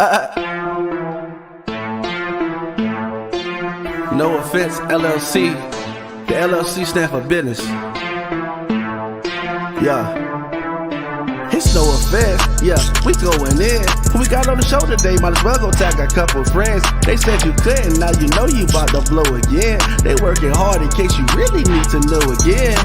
No offense, LLC. The LLC stand for business. Yeah. It's no offense, yeah, we going in. Who we got on the show today? Might as well go tag a couple friends. They said you couldn't, now you know you about to blow again. They working hard in case you really need to know again.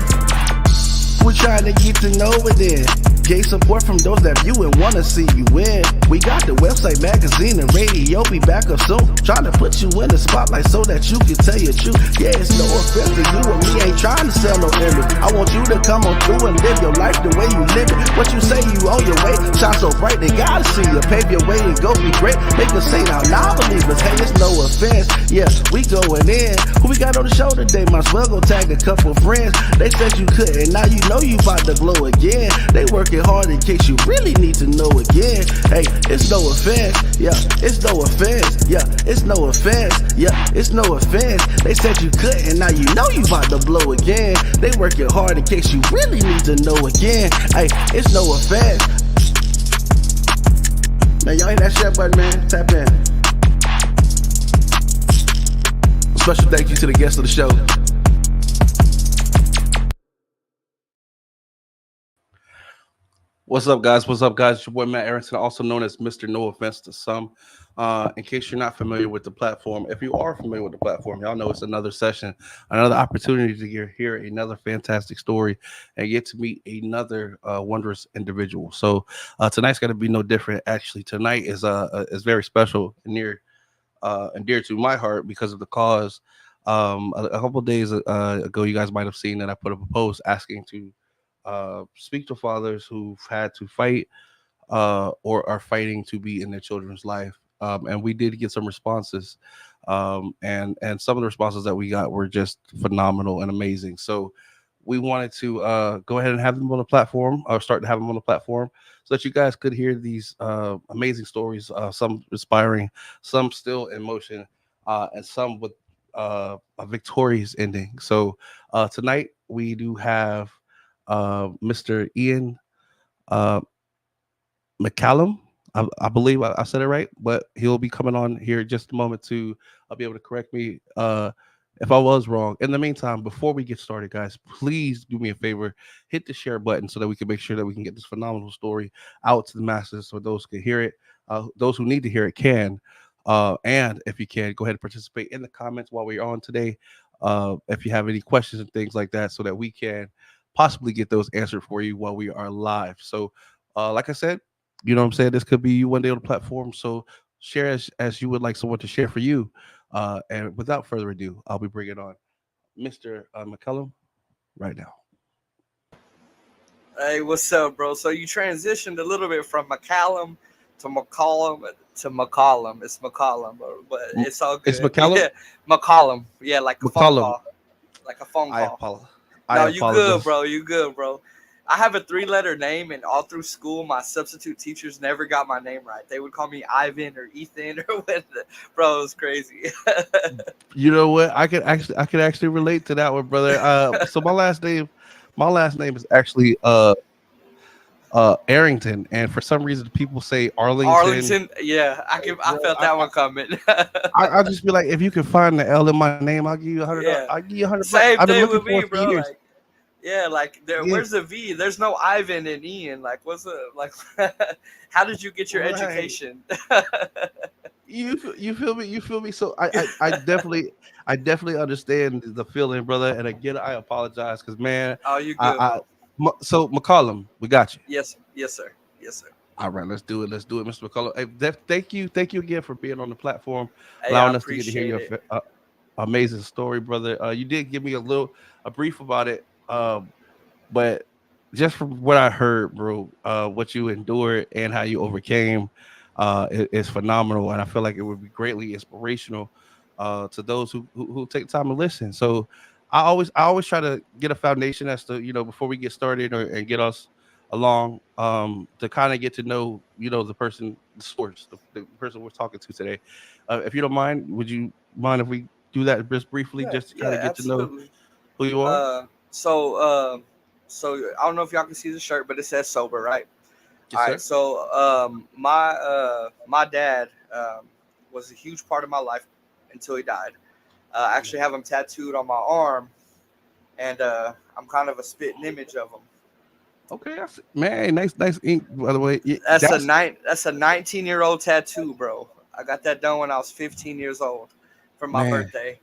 We're trying to get to know it then. Gay support from those that view and wanna see you win. We got the website, magazine, and radio. Be back up soon. Trying to put you in the spotlight so that you can tell your truth. Yeah, it's no offense to you and me. Ain't trying to sell no image. I want you to come on through and live your life the way you live it. What you say you on your way, shine so bright they gotta see you. Pave your way and go be great. Make us say now, believers. Hey, it's no offense. Yeah, we going in. Who we got on the show today? Might as well go tag a couple friends. They said you couldn't, now you know you about to blow again. They working hard in case you really need to know again. Hey, it's no offense. Yeah, it's no offense. Yeah, it's no offense. Yeah, it's no offense. They said you couldn't, now you know you about to blow again. They working hard in case you really need to know again. Hey, it's no offense. Man, y'all hit that share button, man. Tap in. Special thank you to the guest of the show. What's up, guys? What's up, guys? It's your boy Matt Aronson, also known as Mr. No Offense to Some. In case you're not familiar with the platform, if you are familiar with the platform, y'all know it's another session, another opportunity to hear another fantastic story and get to meet another wondrous individual. So tonight's going to be no different. Actually, tonight is very special and near and dear to my heart because of the cause. A couple of days ago, you guys might have seen that I put up a post asking to speak to fathers who've had to fight or are fighting to be in their children's life. And we did get some responses. And some of the responses that we got were just phenomenal and amazing. So we wanted to go ahead and have them on the platform, or start to have them on the platform, so that you guys could hear these amazing stories, some inspiring, some still in motion, and some with a victorious ending. So tonight we do have Mr. Ian McCallum. I believe I said it right, but he'll be coming on here in just a moment to be able to correct me if I was wrong. In the meantime, before we get started, guys, please do me a favor, hit the share button so that we can make sure that we can get this phenomenal story out to the masses so those can hear it. Those who need to hear it can. And if you can, go ahead and participate in the comments while we're on today. If you have any questions and things like that, so that we can possibly get those answered for you while we are live. So like I said, you know what I'm saying, this could be you one day on the platform, so share as you would like someone to share for you. And without further ado, I'll be bringing on Mr. McCallum right now. Hey, what's up, bro? So you transitioned a little bit from McCallum to McCallum to McCallum. It's McCallum, bro, but it's all good. It's McCallum? Yeah, McCallum. Yeah, like a phone McCallum. call. Like a phone call. I apologize. No, you good, bro. You good, bro. I have a 3-letter name, and all through school, my substitute teachers never got my name right. They would call me Ivan or Ethan or what. Bro, it was crazy. You know what? I could actually relate to that one, brother. So my last name is actually Arrington, and for some reason people say Arlington. Arlington, yeah, I felt that one coming. I'll just be like, if you can find the L in my name, I'll give you $100. Yeah. I'll give you $100. Same I've been thing looking with me, for it bro. for years. Like, yeah, like where's the V? There's no Ivan and Ian. Like, what's the like? How did you get your education? You feel me? You feel me? So I definitely understand the feeling, brother. And again, I apologize because, man. Oh, you good? So McCallum, we got you. Yes, sir. Yes, sir. All right, let's do it, Mr. McCallum. Hey, thank you again for being on the platform, Hey, allowing us to get to hear your amazing story, brother. You did give me a brief about it, but just from what I heard, bro, what you endured and how you overcame is phenomenal, and I feel like it would be greatly inspirational to those who take time to listen. So I always try to get a foundation as to, before we get started and get us along, to kind of get to know, the person, the source, the person we're talking to today. If you don't mind, would you mind if we do that just briefly, just to kind of get absolutely. to know who you are? So I don't know if y'all can see the shirt, but it says sober, right? All right, so my dad was a huge part of my life until he died. I actually have him tattooed on my arm, and I'm kind of a spitting image of him. Okay, man, nice ink. By the way, That's a 19-year-old tattoo, bro. I got that done when I was 15 years old for my man. birthday.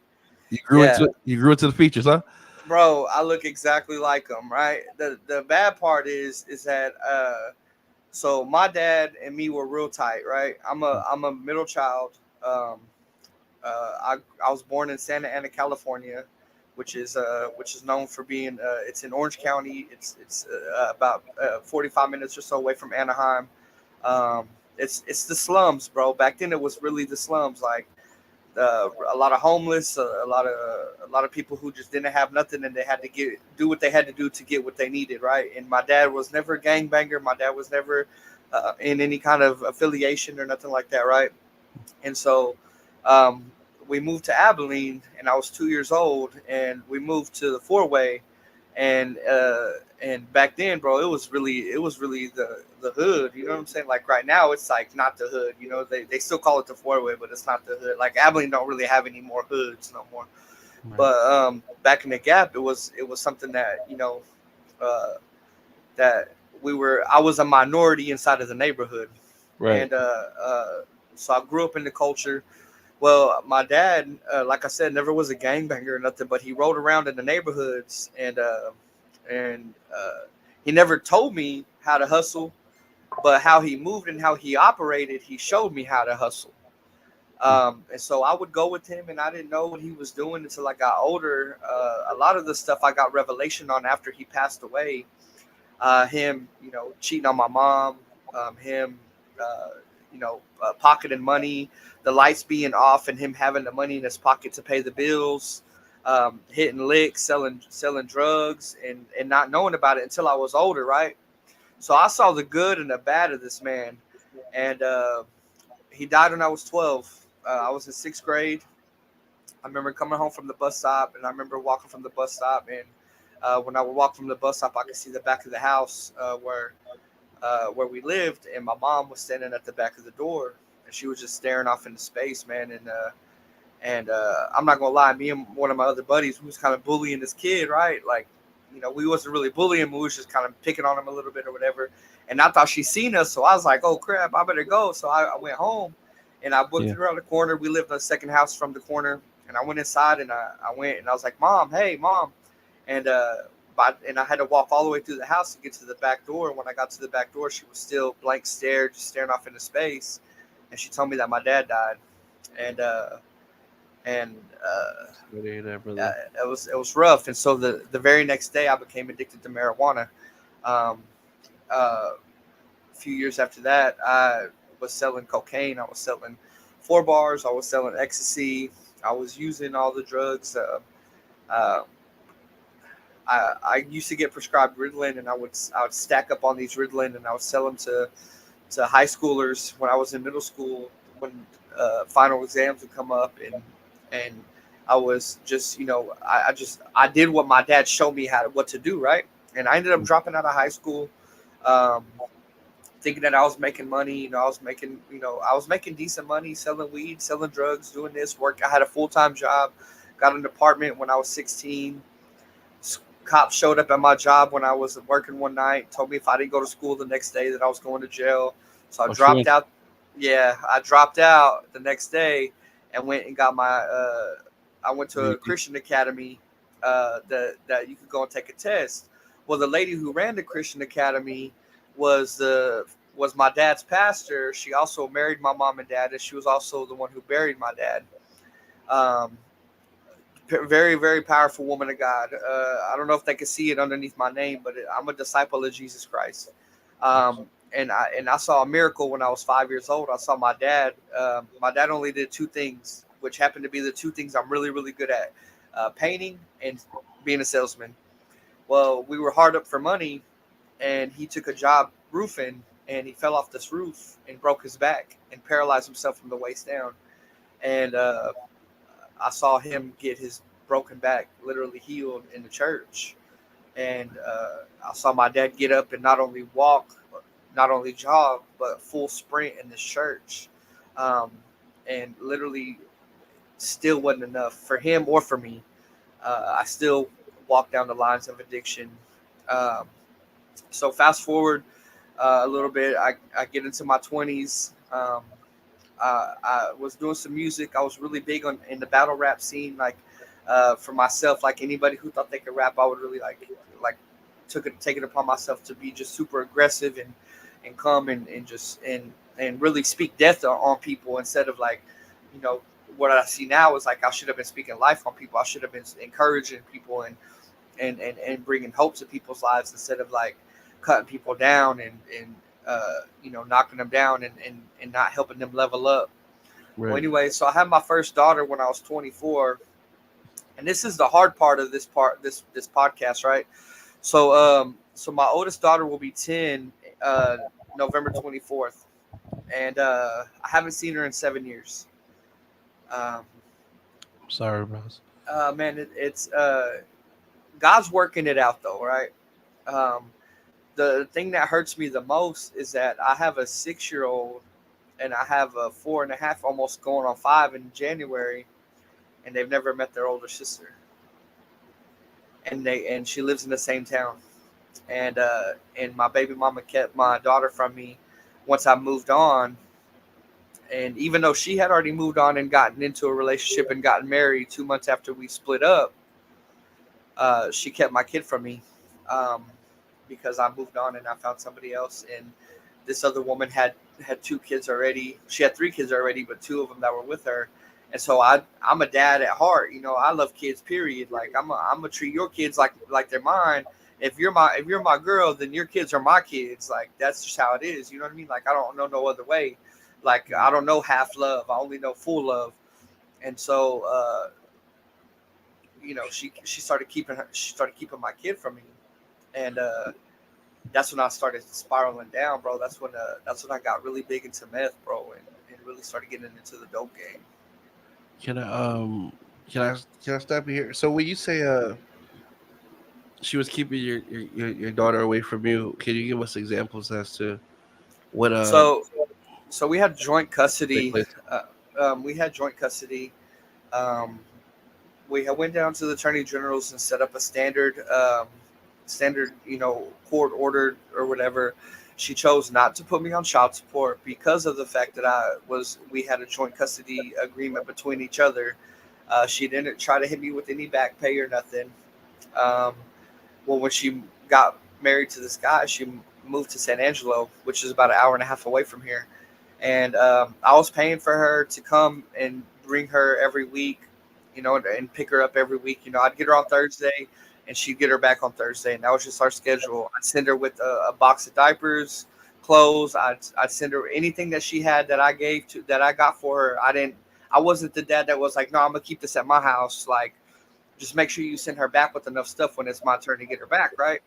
You Yeah, grew into the features, huh? bro, I look exactly like him, right? The bad part is that so my dad and me were real tight, right? I'm a middle child. Um, I was born in Santa Ana, California, which is known for being it's in Orange County. It's about 45 minutes or so away from Anaheim. Um, it's the slums, bro. Back then it was really the slums, like a lot of homeless, a lot of people who just didn't have nothing and they had to do what they had to do to get what they needed, right? And my dad was never a gangbanger. My dad was never in any kind of affiliation or nothing like that, right? And so um, we moved to Abilene, and I was 2 years old, and we moved to the four way, and back then, bro, it was really the hood. You know what I'm saying? Like right now, it's like not the hood. You know, they still call it the four way, but it's not the hood. Like Abilene don't really have any more hoods no more. Right. But back in the Gap, it was something that uh, that I was a minority inside of the neighborhood, Right. and so I grew up in the culture. Well, my dad, like I said, never was a gangbanger or nothing, but he rode around in the neighborhoods, and he never told me how to hustle, but how he moved and how he operated, he showed me how to hustle. And so I would go with him, and I didn't know what he was doing until I got older. A lot of the stuff I got revelation on after he passed away. Him, cheating on my mom, him, pocketing money, the lights being off, and him having the money in his pocket to pay the bills, hitting licks, selling drugs, and not knowing about it until I was older, right? So I saw the good and the bad of this man, and he died when I was 12. I was in sixth grade. I remember coming home from the bus stop, and I remember walking from the bus stop, and when I would walk from the bus stop, I could see the back of the house where we lived, and my mom was standing at the back of the door, and she was just staring off into space, man. And I'm not gonna lie, me and one of my other buddies, we was kind of bullying this kid, right? Like, we wasn't really bullying him, we was just kind of picking on him a little bit or whatever. And I thought she seen us, so I was like, oh crap, I better go. So I went home, and I booked Yeah. it around the corner. We lived in the second house from the corner, and I went inside, and I went, and I was like, Mom, hey, Mom. And and I had to walk all the way through the house to get to the back door. And when I got to the back door, she was still blank stare, just staring off into space. And she told me that my dad died. And and Really that, brother. it was rough. And so the very next day, I became addicted to marijuana. Um, a few years after that, I was selling cocaine. I was selling 4 bars. I was selling ecstasy. I was using all the drugs. Uh, I used to get prescribed Ritalin, and I would stack up on these Ritalin, and I would sell them to high schoolers when I was in middle school, when final exams would come up, and I was just I did what my dad showed me what to do, right. And I ended up dropping out of high school, um, thinking that I was making money. I was making decent money selling weed, selling drugs, doing this work. I had a full-time job, got an apartment when I was 16. Cops showed up at my job when I was working one night, told me if I didn't go to school the next day that I was going to jail. So I Oh, dropped sure. out. Yeah, I dropped out the next day and went and got my. I went to a Christian academy that you could go and take a test. Well, the lady who ran the Christian academy was was my dad's pastor. She also married my mom and dad, and she was also the one who buried my dad. Um, Very, very powerful woman of God. I don't know if they can see it underneath my name, but I'm a disciple of Jesus Christ. And I saw a miracle when I was 5 years old. I saw my dad. My dad only did two things, which happened to be the two things I'm really, really good at: painting and being a salesman. Well, we were hard up for money, and he took a job roofing, and he fell off this roof and broke his back and paralyzed himself from the waist down. And I saw him get his broken back literally healed in the church. And I saw my dad get up and not only walk, not only jog but full sprint in this church, um, and literally still wasn't enough for him or for me. I still walk down the lines of addiction. Um, so fast forward a little bit, I get into my 20s. I was doing some music. I was really big on in the battle rap scene, like for myself. Like anybody who thought they could rap, I would really like take it upon myself to be just super aggressive and come and just and really speak death on people instead of like, you know, what I see now is like I should have been speaking life on people. I should have been encouraging people and bringing hope to people's lives instead of like cutting people down and you know, knocking them down and not helping them level up. Well, Right. anyway, so I had my first daughter when I was 24, and this is the hard part of this podcast, right? So my oldest daughter will be 10 uh, November 24th, and I haven't seen her in 7 years. Um, Sorry, bros. man, it's God's working it out though, right? Um, the thing that hurts me the most is that I have a 6 year old and I have a 4.5, almost going on 5 in January, and they've never met their older sister, and she lives in the same town, and my baby mama kept my daughter from me once I moved on, and even though she had already moved on and gotten into a relationship and gotten married 2 months after we split up, she kept my kid from me, um, because I moved on and I found somebody else. And this other woman had 2 kids already. She had 3 kids already, but 2 of them that were with her. And so I'm a dad at heart. You know, I love kids. Period. Like I'm gonna treat your kids like they're mine. If you're my girl, then your kids are my kids. Like that's just how it is. You know what I mean? Like I don't know no other way. Like I don't know half love. I only know full love. And so you know, she started keeping my kid from me, and that's when I started spiraling down, bro. That's when I got really big into meth, bro, and really started getting into the dope game. Can I can I stop you here? So when you say she was keeping your daughter away from you, can you give us examples as to what So so we had joint take custody. place? We had joint custody. Um, we went down to the attorney general's and set up a standard, you know, court ordered or whatever. She chose not to put me on child support because of the fact that we had a joint custody agreement between each other. She didn't try to hit me with any back pay or nothing. Um, well, when she got married to this guy, she moved to San Angelo, which is about an hour and a half away from here. And I was paying for her to come and bring her every week, you know, and pick her up every week. You know, I'd get her on Thursday, and she'd get her back on Thursday, and that was just our schedule. I'd send her with a box of diapers, clothes. I'd send her anything that she had that I got for her. I wasn't the dad that was like, no, I'm gonna keep this at my house. Like, just make sure you send her back with enough stuff when it's my turn to get her back, right?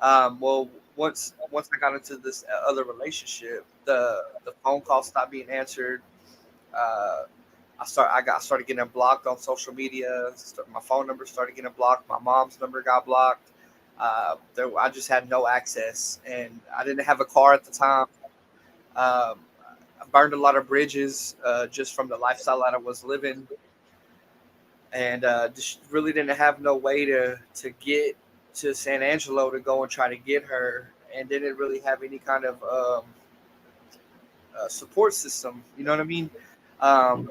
Well, once I got into this other relationship, the phone calls stopped being answered. Uh, started getting blocked on social media. My phone number started getting blocked. My mom's number got blocked. I just had no access, and I didn't have a car at the time. Um, I burned a lot of bridges just from the lifestyle that I was living, and just really didn't have no way to get to San Angelo to go and try to get her, and didn't really have any kind of support system. You know what I mean? Um,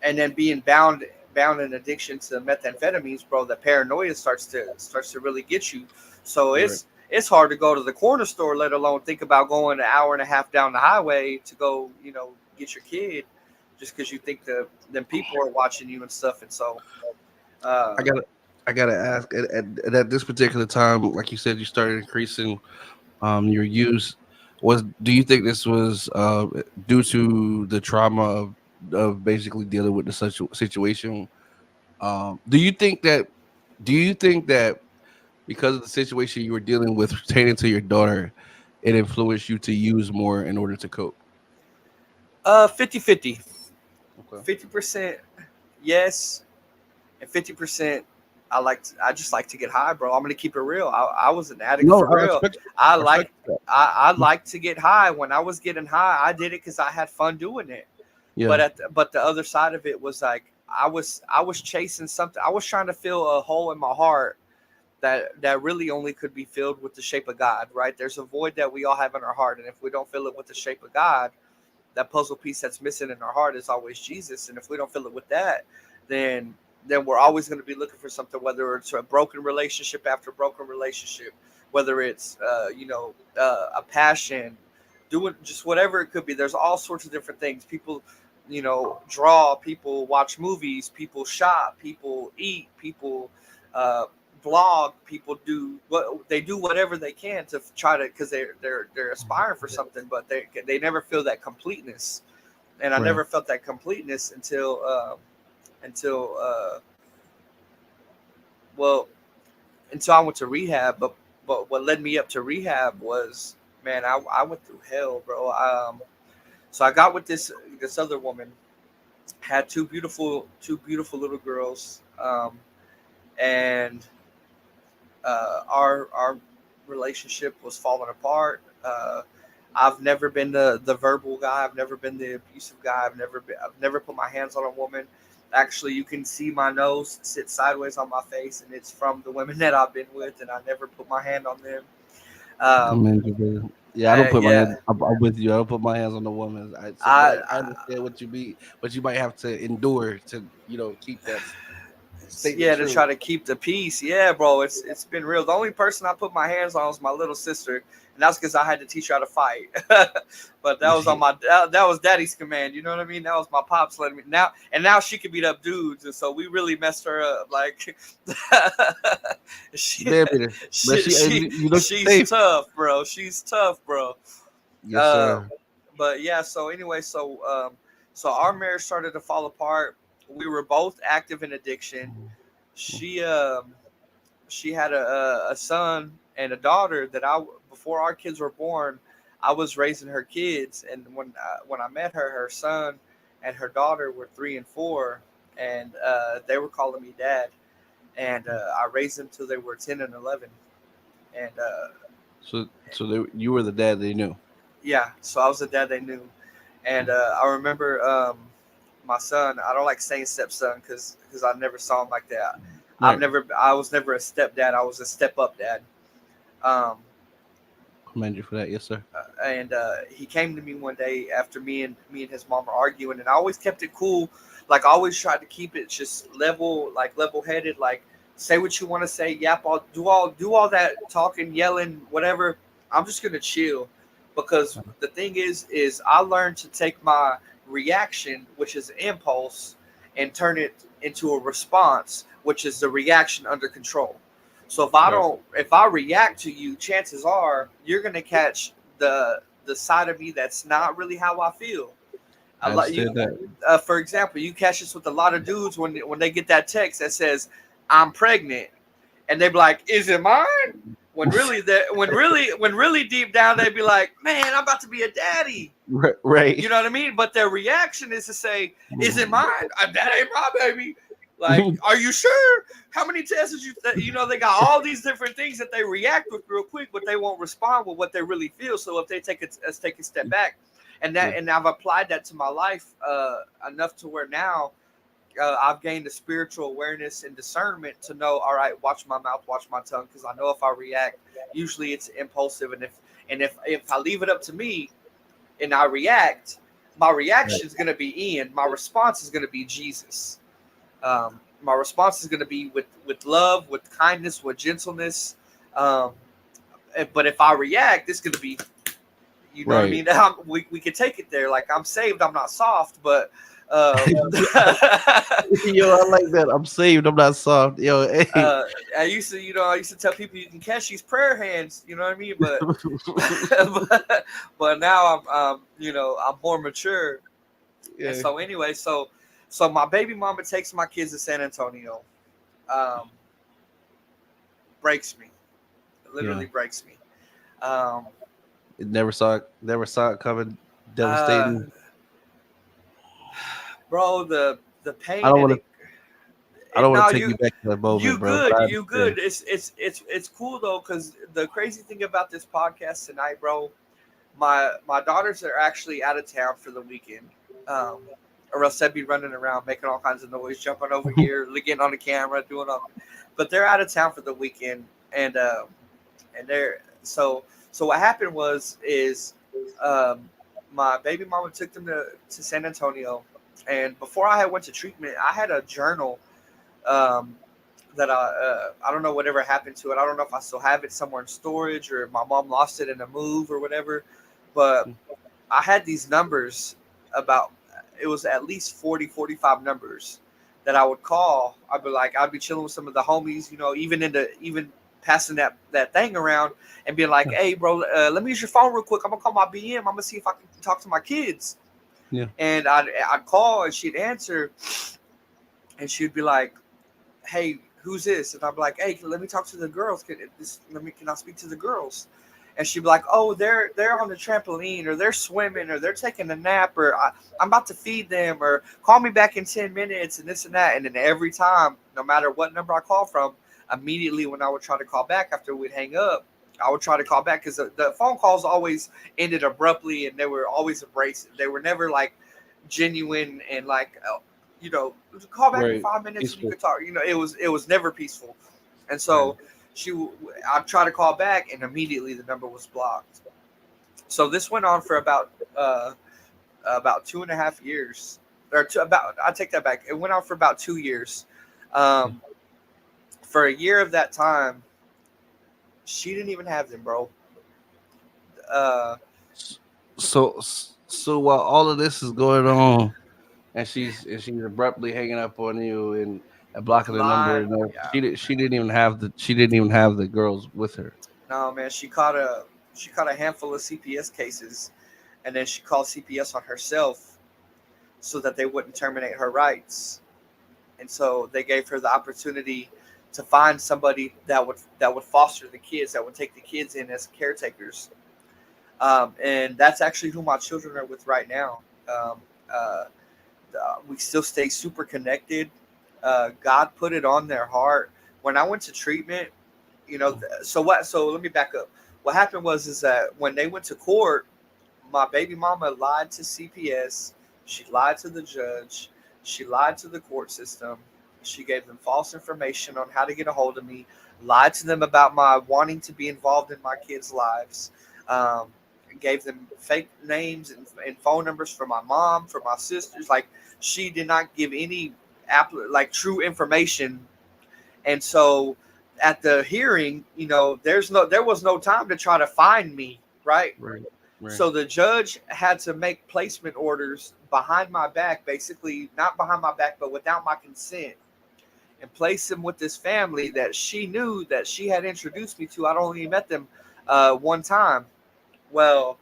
and then being bound in addiction to methamphetamines, bro, the paranoia starts to really get you. So Right. it's hard to go to the corner store, let alone think about going an hour and a half down the highway to go, you know, get your kid, just because you think them people are watching you and stuff. And so, I uh, gotta I gotta ask at this particular time, like you said, you started increasing your use. Was Do you think this was due to the trauma of basically dealing with the such situation? Do you think that because of the situation you were dealing with pertaining to your daughter, it influenced you to use more in order to cope? 50-50, Okay. 50% yes, and 50% I just like to get high, bro. I'm gonna keep it real. I was an addict No, for I real. respect. I I respect like that. I like to get high. When I was getting high, I did it because I had fun doing it. Yeah, But the other side of it was like I was chasing something. I was trying to fill a hole in my heart that really only could be filled with the shape of God. Right? There's a void that we all have in our heart, and if we don't fill it with the shape of God, that puzzle piece that's missing in our heart is always Jesus. And if we don't fill it with that, then we're always going to be looking for something, whether it's a broken relationship after broken relationship, whether it's a passion, doing just whatever it could be. There's all sorts of different things. People, draw, people watch movies, people shop, people eat, people uh, blog, people do whatever they can to try to, because they're aspiring for something, but they never feel that completeness. And I right. never felt that completeness until well, until I went to rehab. But what led me up to rehab was, man, I went through hell, bro. So I got with this other woman, had two beautiful little girls, and our relationship was falling apart. I've never been the verbal guy. I've never been the abusive guy. I've never put my hands on a woman. Actually, you can see my nose sit sideways on my face, and it's from the women that I've been with, and I never put my hand on them. Um, Commend you, brother. Yeah, I don't put my yeah, hands. I'm with you. I don't put my hands on the woman. But I, I understand what you mean. What you might have to endure to, keep that statement yeah, to true. try to keep the peace. Yeah, bro, it's been real. The only person I put my hands on was my little sister, and that's because I had to teach her how to fight. But that was on that was daddy's command. You know what I mean? That was my pops letting me now she can beat up dudes, and so we really messed her up. Like she, Baby, but she's she's safe. tough, bro. She's tough, bro. Yes, Um, sir. but yeah, so anyway, so our marriage started to fall apart. We were both active in addiction. She she had a son and a daughter that I before our kids were born, I was raising her kids, and when I met her, her son and her daughter were 3 and 4, and they were calling me dad, and I raised them till they were 10 and 11, and You were the dad they knew. yeah, so I was the dad they knew, and I remember my son. I don't like saying stepson because I never saw him like that. Right. I was never a stepdad. I was a step up dad. Um, Commend you for that. Yes, sir. and he came to me one day after me and his mom were arguing, and I always kept it cool. Like I always tried to keep it just level headed. Like say what you want to say, yap, do all that talking, yelling, whatever. I'm just gonna chill, because the thing is I learned to take my reaction, which is an impulse, and turn it into a response, which is the reaction under control. So Right. if I react to you, chances are you're gonna catch the side of me that's not really how I feel. I I like you. understand that. For example, you catch this with a lot of dudes when they get that text that says "I'm pregnant," and they be like, "Is it mine?" When really deep down they be like, "Man, I'm about to be a daddy." Right. Right. You know what I mean? But their reaction is to say, "Is it mine? That ain't my baby." Like, are you sure? How many tests did they got all these different things that they react with real quick, but they won't respond with what they really feel. So if they let's take a step back, Yeah. and I've applied that to my life enough to where now I've gained a spiritual awareness and discernment to know, all right, watch my mouth, watch my tongue, because I know if I react, usually it's impulsive, and if I leave it up to me and I react, my Right. reaction is going to be Ian. My response is going to be Jesus. My response is going to be with love, with kindness, with gentleness. Um, but if I react, it's going to be, you know what I Right. mean? We can take it there. Like I'm saved, I'm not soft, but Yo, I like that. I'm saved. I'm not soft. Yo, hey. I used to tell people you can catch these prayer hands. You know what I mean? But but now I'm more mature. And Yeah. so anyway, so my baby mama takes my kids to San Antonio. Um, breaks me, Yeah. literally breaks me. Um, It never saw it coming. uh, Devastating. bro, the I pain don't and want it, to. I don't want No, to take you back to that moment, bro. But I you good. understand. It's cool though, because the crazy thing about this podcast tonight, bro, my daughters are actually out of town for the weekend. Um, or else they'd be running around making all kinds of noise, jumping over here, getting on the camera, doing all. But they're out of town for the weekend, and they're so what happened was is um, my baby mama took them to San Antonio, and before I had went to treatment, I had a journal um, that I don't know whatever happened to it. I don't know if I still have it somewhere in storage or my mom lost it in a move or whatever. But I had these numbers about it was at least 40, 45 numbers that I would call. I'd be chilling with some of the homies, even passing that thing around and being like, hey, bro, let me use your phone real quick. I'm gonna call my BM. I'm gonna see if I can talk to my kids. Yeah. And I'd call and she'd answer, and she'd be like, hey, who's this? And I'm like, hey, let me talk to the girls. Can I speak to the girls? And she'd be like, oh, they're on the trampoline, or they're swimming, or they're taking a nap, or I'm about to feed them, or call me back in 10 minutes, and this and that. And then every time, no matter what number I call from, immediately when I would try to call back after we'd hang up, I would try to call back because the phone calls always ended abruptly, and they were always abrasive. They were never like genuine and like, call back in Right. 5 minutes and you Peaceful. could talk. It was never peaceful, and Right. so I'd try to call back, and immediately the number was blocked. So this went on for about 2.5 years, or I take that back. It went on for about 2 years. Yeah. Um, for a year of that time, she didn't even have them, bro. Uh, So while all of this is going on, and she's abruptly hanging up on you and blocking the number, line, and yeah. she didn't even have the girls with her. No, man, she caught a handful of CPS cases, and then she called CPS on herself so that they wouldn't terminate her rights. And so they gave her the opportunity to find somebody that would foster the kids, that would take the kids in as caretakers. And that's actually who my children are with right now. Um, uh, we still stay super connected. God put it on their heart when I went to treatment. So what? So let me back up. What happened was is that when they went to court, my baby mama lied to CPS. She lied to the judge. She lied to the court system. She gave them false information on how to get a hold of me. Lied to them about my wanting to be involved in my kids' lives. Um, gave them fake names and phone numbers for my mom, for my sisters. Like, she did not give any true information. And so at the hearing, there was no time to try to find me, right? Right. Right. So the judge had to make placement orders behind my back, basically not behind my back, but without my consent, and place him with this family that she knew that she had introduced me to. I'd only met them one time. Well,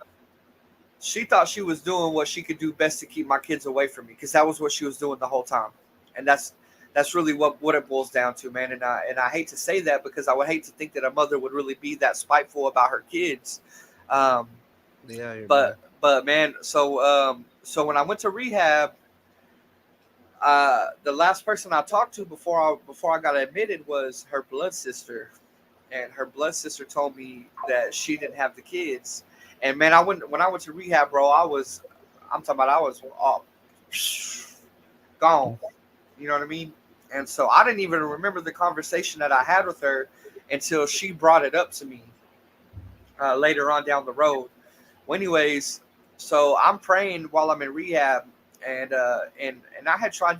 she thought she was doing what she could do best to keep my kids away from me, because that was what she was doing the whole time. And that's really what it boils down to, man. And I hate to say that, because I would hate to think that a mother would really be that spiteful about her kids. Um, Yeah, here, man. but man, so when I went to rehab, the last person I talked to before I got admitted was her blood sister, and her blood sister told me that she didn't have the kids. And man, when I went to rehab, bro. I'm talking about I was all gone. You know what I mean? And so I didn't even remember the conversation that I had with her until she brought it up to me later on down the road. Well, anyways, so I'm praying while I'm in rehab, and I had tried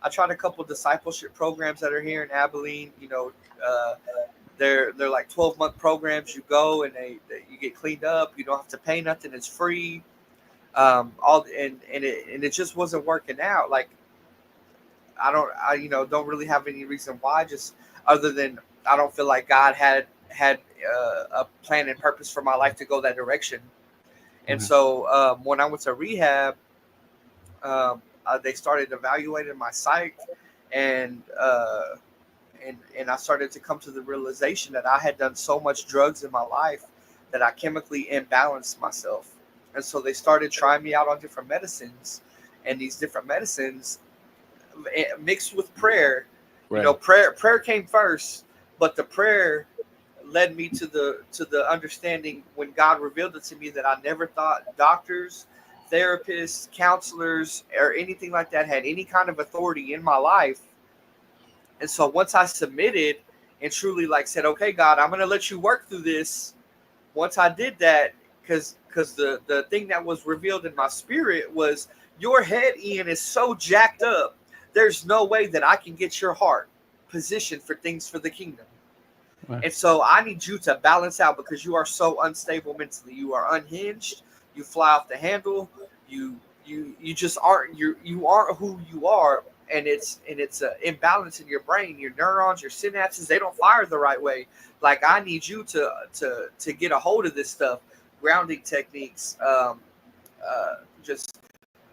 I tried a couple discipleship programs that are here in Abilene. They're like 12-month programs. You go and you get cleaned up. You don't have to pay nothing. It's free. And it just wasn't working out. Like, I don't really have any reason why, just other than I don't feel like God had a plan and purpose for my life to go that direction. And Mhm. so when I went to rehab, they started evaluating my psych, and and I started to come to the realization that I had done so much drugs in my life that I chemically imbalanced myself. And so they started trying me out on different medicines, and these different medicines, mixed with prayer, You know, prayer came first, but the prayer led me to the understanding when God revealed it to me that I never thought doctors, therapists, counselors, or anything like that had any kind of authority in my life. And so once I submitted and truly like said, okay, God, I'm gonna let you work through this. Once I did that, because the thing that was revealed in my spirit was your head, Ian, is so jacked up. There's no way that I can get your heart positioned for things for the kingdom. Right. And so I need you to balance out because you are so unstable mentally. You are unhinged. You fly off the handle. You just aren't you aren't who you are, and it's an imbalance in your brain. Your neurons, your synapses, they don't fire the right way. Like I need you to get a hold of this stuff, grounding techniques, just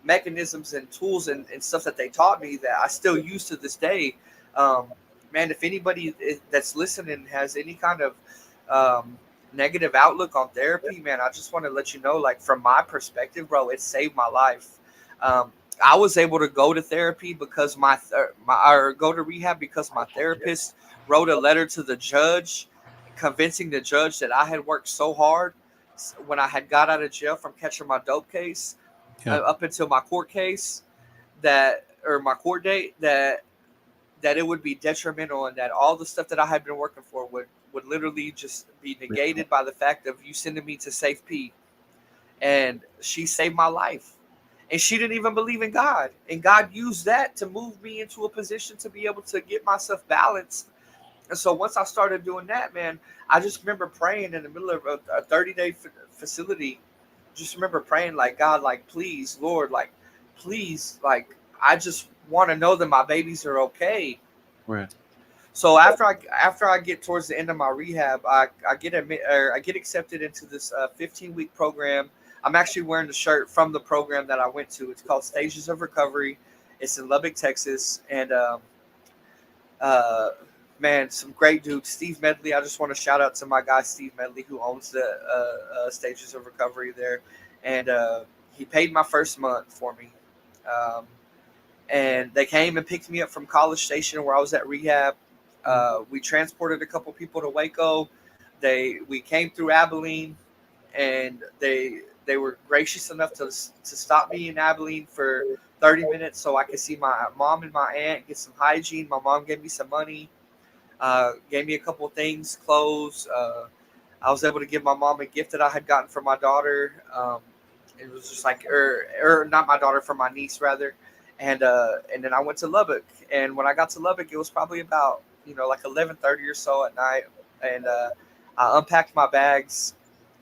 mechanisms and tools and stuff that they taught me that I still use to this day. Um, Man, if anybody that's listening has any kind of negative outlook on therapy, man, I just want to let you know, like from my perspective, bro, it saved my life. I was able to go to therapy because or go to rehab because my therapist wrote a letter to the judge, convincing the judge that I had worked so hard when I had got out of jail from catching my dope case up until my court case or my court date that it would be detrimental and that all the stuff that I had been working for would literally just be negated by the fact of you sending me to Safe P. And she saved my life. And she didn't even believe in God. And God used that to move me into a position to be able to get myself balanced. And so once I started doing that, man, I just remember praying in the middle of a 30-day facility. Just remember praying like, God, like, please, Lord, like, please, like, I just want to know that my babies are okay. Right. So after I get towards the end of my rehab, I get accepted into this 15-week program. I'm actually wearing the shirt from the program that I went to. It's called Stages of Recovery. It's in Lubbock, Texas, and man, some great dudes. Steve Medley. I just want to shout out to my guy Steve Medley, who owns the Stages of Recovery there, and he paid my first month for me. And they came and picked me up from College Station where I was at rehab. We transported a couple people to Waco. We came through Abilene, and they were gracious enough to stop me in Abilene for 30 minutes so I could see my mom and my aunt, get some hygiene. My mom gave me some money, gave me a couple of things, clothes. I was able to give my mom a gift that I had gotten for my daughter. It was just like, or not my daughter, for my niece rather. And then I went to Lubbock, and when I got to Lubbock, it was probably about like 11:30 or so at night, and I unpacked my bags,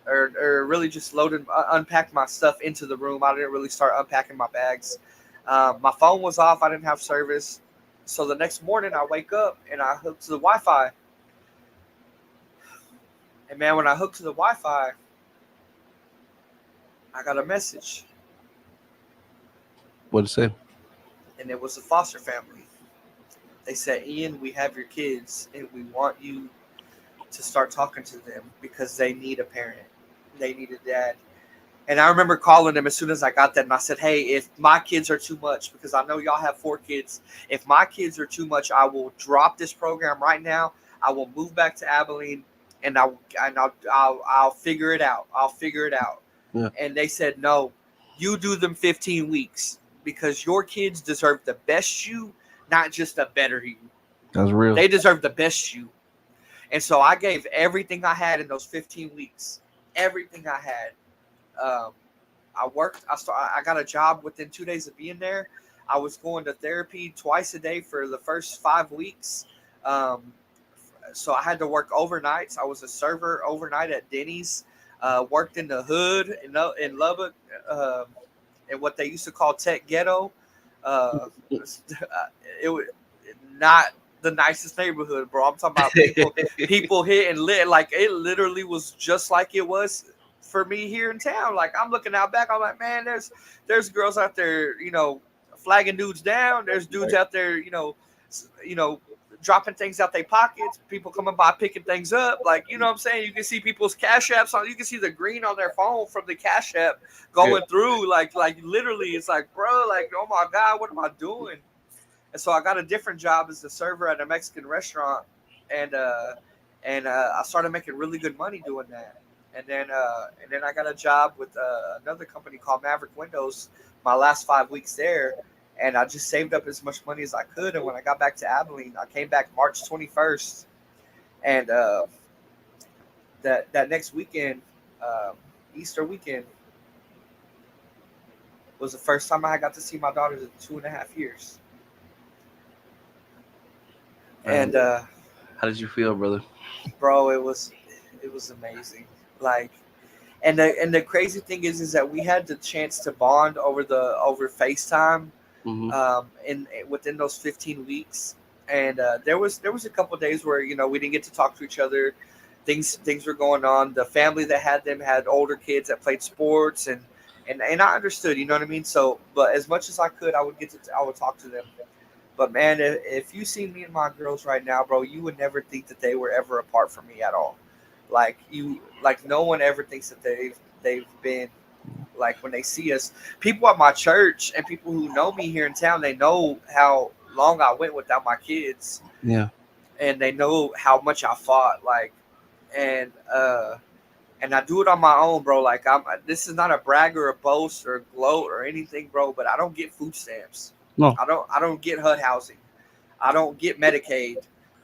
or really just unpacked my stuff into the room. I didn't really start unpacking my bags. My phone was off. I didn't have service, so the next morning I wake up and I hook to the Wi-Fi. And man, when I hooked to the Wi-Fi, I got a message. What did it say? And it was a foster family. They said, Ian, we have your kids, and we want you to start talking to them because they need a parent. They need a dad. And I remember calling them as soon as I got that, and I said, hey, if my kids are too much, because I know y'all have 4 kids, if my kids are too much, I will drop this program right now. I will move back to Abilene, and I'll figure it out. I'll figure it out. Yeah. And they said, no, you do them 15 weeks. Because your kids deserve the best you, not just a better you. That's real. They deserve the best you. And so I gave everything I had in those 15 weeks. Everything I had. I worked. I got a job within 2 days of being there. I was going to therapy twice a day for the first 5 weeks. So I had to work overnights. I was a server overnight at Denny's. Worked in the hood in Lubbock. And what they used to call Tech Ghetto. It was not the nicest neighborhood, bro. I'm talking about people hit and lit. Like, it literally was just like it was for me here in town. Like, I'm looking out back. I'm like, man, there's girls out there, flagging dudes down. There's dudes out there, dropping things out their pockets, people coming by picking things up. Like, you know what I'm saying? You can see people's cash apps on, you can see the green on their phone from the cash app going through. Like literally, it's like, bro, like, oh my God, what am I doing? And so I got a different job as a server at a Mexican restaurant, and I started making really good money doing that. And then I got a job with another company called Maverick Windows. My last 5 weeks there, and I just saved up as much money as I could. And when I got back to Abilene, I came back March 21st, and that next weekend, um, Easter weekend, was the first time I got to see my daughters in 2.5 years. Man, And how did you feel, brother? bro, it was amazing. Like, and the crazy thing is that we had the chance to bond over FaceTime, Hmm. in within those 15 weeks. And there was a couple of days where we didn't get to talk to each other. Things were going on. The family that had them had older kids that played sports, and I understood. You know what I mean? So, but as much as I could, I would talk to them. But man, if you see me and my girls right now, bro, you would never think that they were ever apart from me at all. Like no one ever thinks that they've been, like, when they see us. People at my church and people who know me here in town, they know how long I went without my kids, Yeah. and they know how much I fought. Like, and and I do it on my own, bro. Like, this is not a brag or a boast or gloat or anything, bro. But I don't get food stamps. No. I don't get HUD housing. I don't get Medicaid.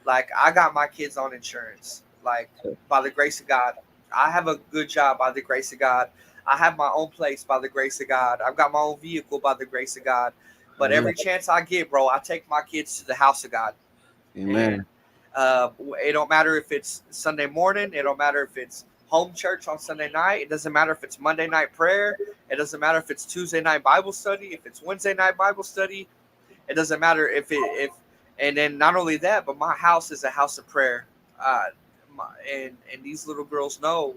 Like, I got my kids on insurance. Like, by the grace of God, I have a good job by the grace of God. I have my own place by the grace of God. I've got my own vehicle by the grace of God. But Amen. every chance I get, bro, I take my kids to the house of God. And Amen. it don't matter if it's Sunday morning. It don't matter if it's home church on Sunday night. It doesn't matter if it's Monday night prayer. It doesn't matter if it's Tuesday night Bible study. If it's Wednesday night Bible study. It doesn't matter if. And then not only that, but my house is a house of prayer. Uh, and these little girls know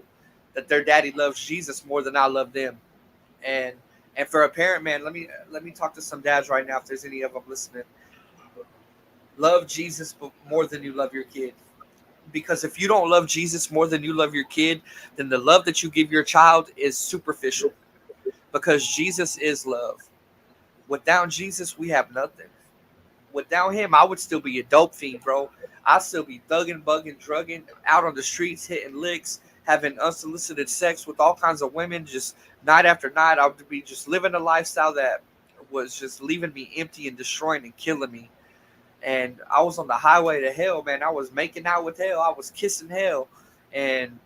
that their daddy loves Jesus more than I love them. And and for a parent, man, let me talk to some dads right now if there's any of them listening. Love Jesus more than you love your kid. Because if you don't love Jesus more than you love your kid, then the love that you give your child is superficial. Because Jesus is love. Without Jesus, we have nothing. Without him, I would still be a dope fiend, bro. I'd still be thugging, bugging, drugging, out on the streets, hitting licks, having unsolicited sex with all kinds of women, just night after night. I would be just living a lifestyle that was just leaving me empty and destroying and killing me. And I was on the highway to hell, man. I was making out with hell. I was kissing hell, and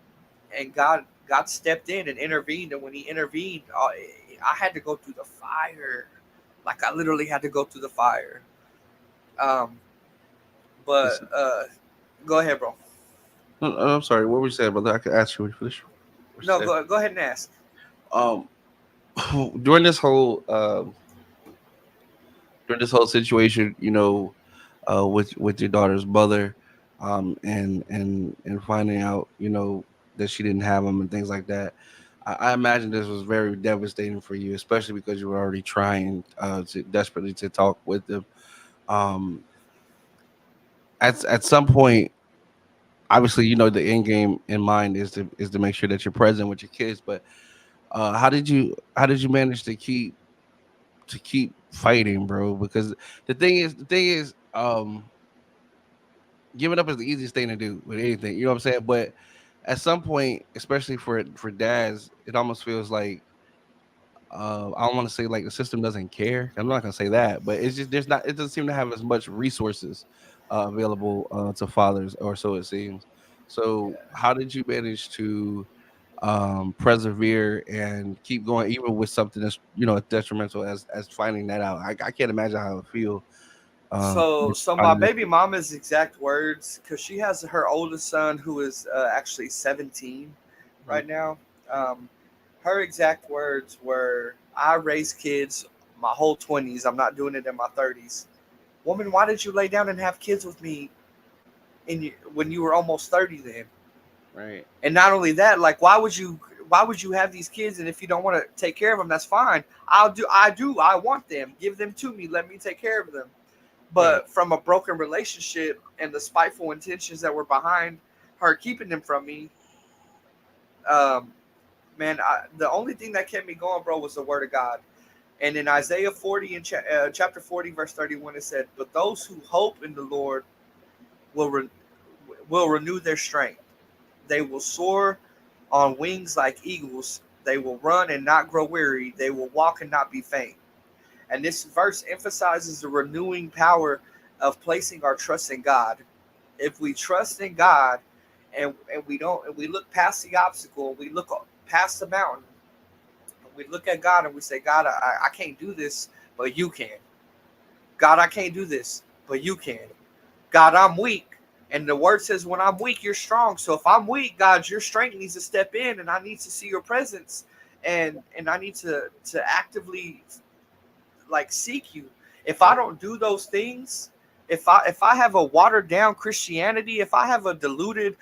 God stepped in and intervened. And when He intervened, I had to go through the fire. Like, I literally had to go through the fire. Um, but Listen, go ahead, bro. no, I'm sorry. What were you saying, brother? I could ask you when you finish. What No, you said? go ahead and ask. Um, during this whole situation, with your daughter's mother, and finding out, that she didn't have him and things like that. I imagine this was very devastating for you, especially because you were already trying to desperately to talk with them. Um, at some point, obviously, the end game in mind is to make sure that you're present with your kids. But how did you manage to keep fighting, bro? Because the thing is, giving up is the easiest thing to do with anything. You know what I'm saying? But at some point, especially for dads, it almost feels like, I don't want to say like the system doesn't care. I'm not gonna say that, but it's just there's not. It doesn't seem to have as much resources available to fathers, or so it seems. So, how did you manage to persevere and keep going, even with something that's detrimental as finding that out? I can't imagine how it feel. So my Finding that. baby mama's exact words, because she has her oldest son who is actually 17 Mhm. right now. Um, her exact words were, "I raised kids my whole 20s. I'm not doing it in my 30s. Woman, why did you lay down and have kids with me when you were almost 30 then? Right. And not only that, like, why would you have these kids? And if you don't want to take care of them, that's fine. I want them. Give them to me. Let me take care of them." Right. But from a broken relationship and the spiteful intentions that were behind her keeping them from me, um, man, the only thing that kept me going, bro, was the word of God. And in Isaiah 40 and chapter 40 verse 31, it said, "But those who hope in the Lord will will renew their strength. They will soar on wings like eagles. They will run and not grow weary. They will walk and not be faint." And this verse emphasizes the renewing power of placing our trust in God. If we trust in God and we don't, and we look past the obstacle, we look past the mountain, and we look at God and we say, "God, I can't do this, but you can. God, I can't do this, but you can. God, I'm weak." And the word says, when I'm weak, you're strong. So if I'm weak, God, your strength needs to step in, and I need to see your presence, and I need to actively like seek you. If I don't do those things, if I have a watered down Christianity, if I have a diluted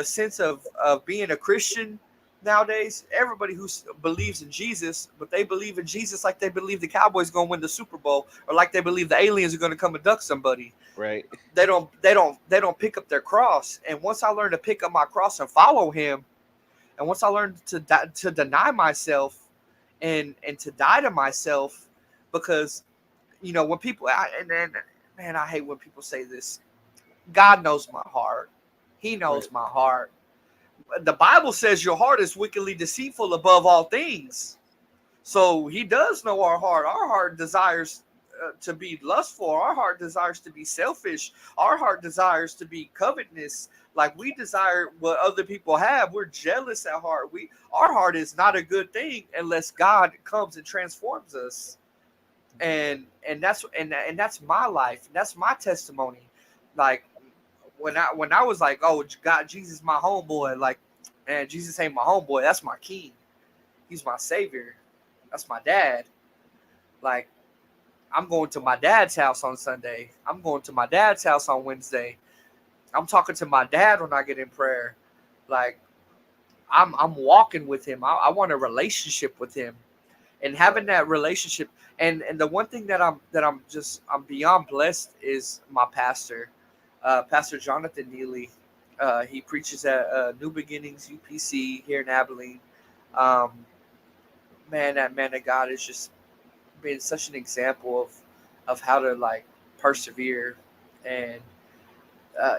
sense of being a Christian nowadays, everybody who believes in Jesus, but they believe in Jesus like they believe the Cowboys going to win the Super Bowl, or like they believe the aliens are going to come abduct somebody. Right. They don't pick up their cross. And once I learn to pick up my cross and follow him, and once I learned to deny myself and to die to myself, because when people and then man, I hate when people say this. God knows my heart. He knows Right. my heart. The Bible says your heart is wickedly deceitful above all things. So he does know our heart. Our heart desires to be lustful. Our heart desires to be selfish. Our heart desires to be covetous. Like we desire what other people have. We're jealous at heart. Our heart is not a good thing unless God comes and transforms us. And that's my life. That's my testimony. Like when I was like, oh God, Jesus, my homeboy. Like, man, Jesus ain't my homeboy. That's my king. He's my savior. That's my dad. Like, I'm going to my dad's house on Sunday. I'm going to my dad's house on Wednesday. I'm talking to my dad when I get in prayer. Like, I'm walking with him. I want a relationship with him, and having that relationship. And the one thing that I'm beyond blessed is my pastor, Pastor Jonathan Neely. He preaches at New Beginnings UPC here in Abilene. Um, Man, that man of God has just been such an example of how to like persevere. And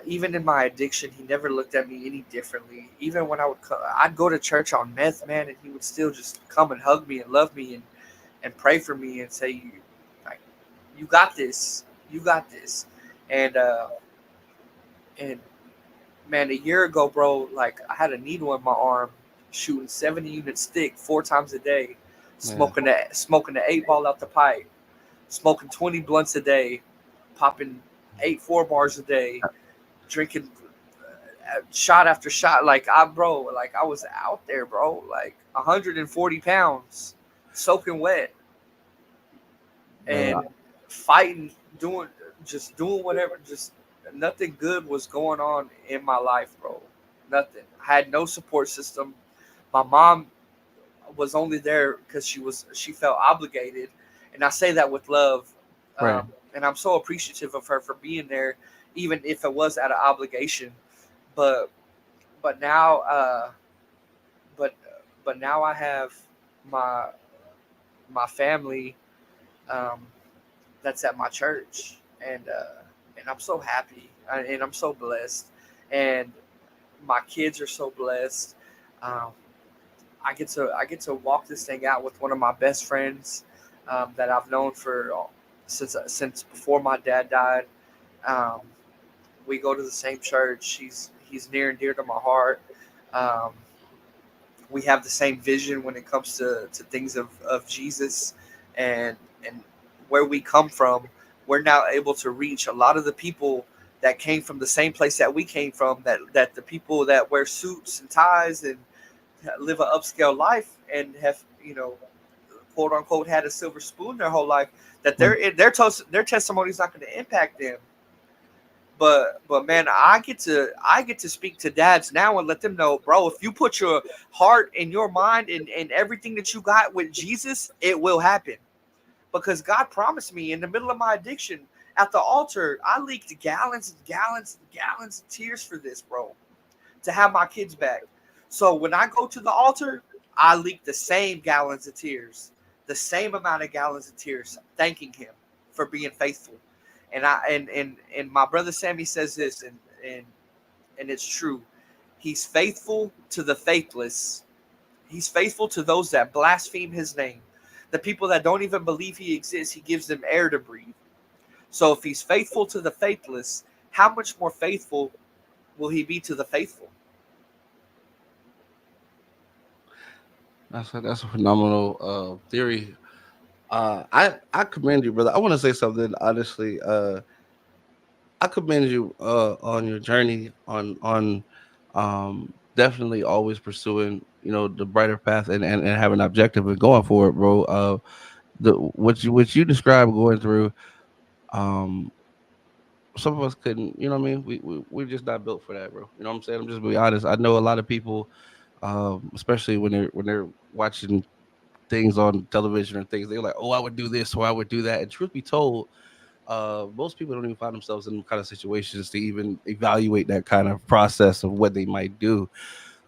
even in my addiction, he never looked at me any differently. Even when I'd go to church on meth, man, and he would still just come and hug me and love me and pray for me and say, like, you got this, you got this. And uh and man, a year ago, bro, like I had a needle in my arm, shooting 70 units thick 4 times a day, Man. smoking the 8 ball out the pipe, smoking 20 blunts a day, popping 8 4 bars a day, drinking shot after shot. Like I was out there, bro, like 140 pounds, soaking wet, Bro. and fighting, doing whatever. Just nothing good was going on in my life, bro. Nothing. I had no support system. My mom was only there because she felt obligated, and I say that with love. Right. And I'm so appreciative of her for being there, even if it was out of obligation. But but now but but now I have my my family, um, that's at my church, and I'm so happy, and I'm so blessed, and my kids are so blessed. Um, I get to walk this thing out with one of my best friends, that I've known for since before my dad died. Um, we go to the same church. He's near and dear to my heart. Um, we have the same vision when it comes to things of Jesus, and and where we come from. We're now able to reach a lot of the people that came from the same place that we came from. That the people that wear suits and ties and live an upscale life and have, quote unquote, had a silver spoon their whole life, that their testimony is not going to impact them. But man, I get to speak to dads now and let them know, bro, if you put your heart and your mind and everything that you got with Jesus, it will happen. Because God promised me in the middle of my addiction at the altar, I leaked gallons and gallons and gallons of tears for this, bro, to have my kids back. So when I go to the altar, I leak the same gallons of tears the same amount of gallons of tears, thanking him for being faithful. And my brother Sammy says this, and it's true. He's faithful to the faithless. He's faithful to those that blaspheme his name. The people that don't even believe he exists, he gives them air to breathe. So if he's faithful to the faithless, how much more faithful will he be to the faithful? That's a phenomenal theory. I commend you, brother. I want to say something honestly. I commend you on your journey on definitely always pursuing the brighter path and having an objective and going for it, bro. The what you described going through, um some of us couldn't, you know what I mean? We're just not built for that, bro. You know what I'm saying? I'm just being honest. I know a lot of people, especially when they're watching things on television and things, they're like, oh, I would do this or I would do that. And truth be told, most people don't even find themselves in kind of situations to even evaluate that kind of process of what they might do.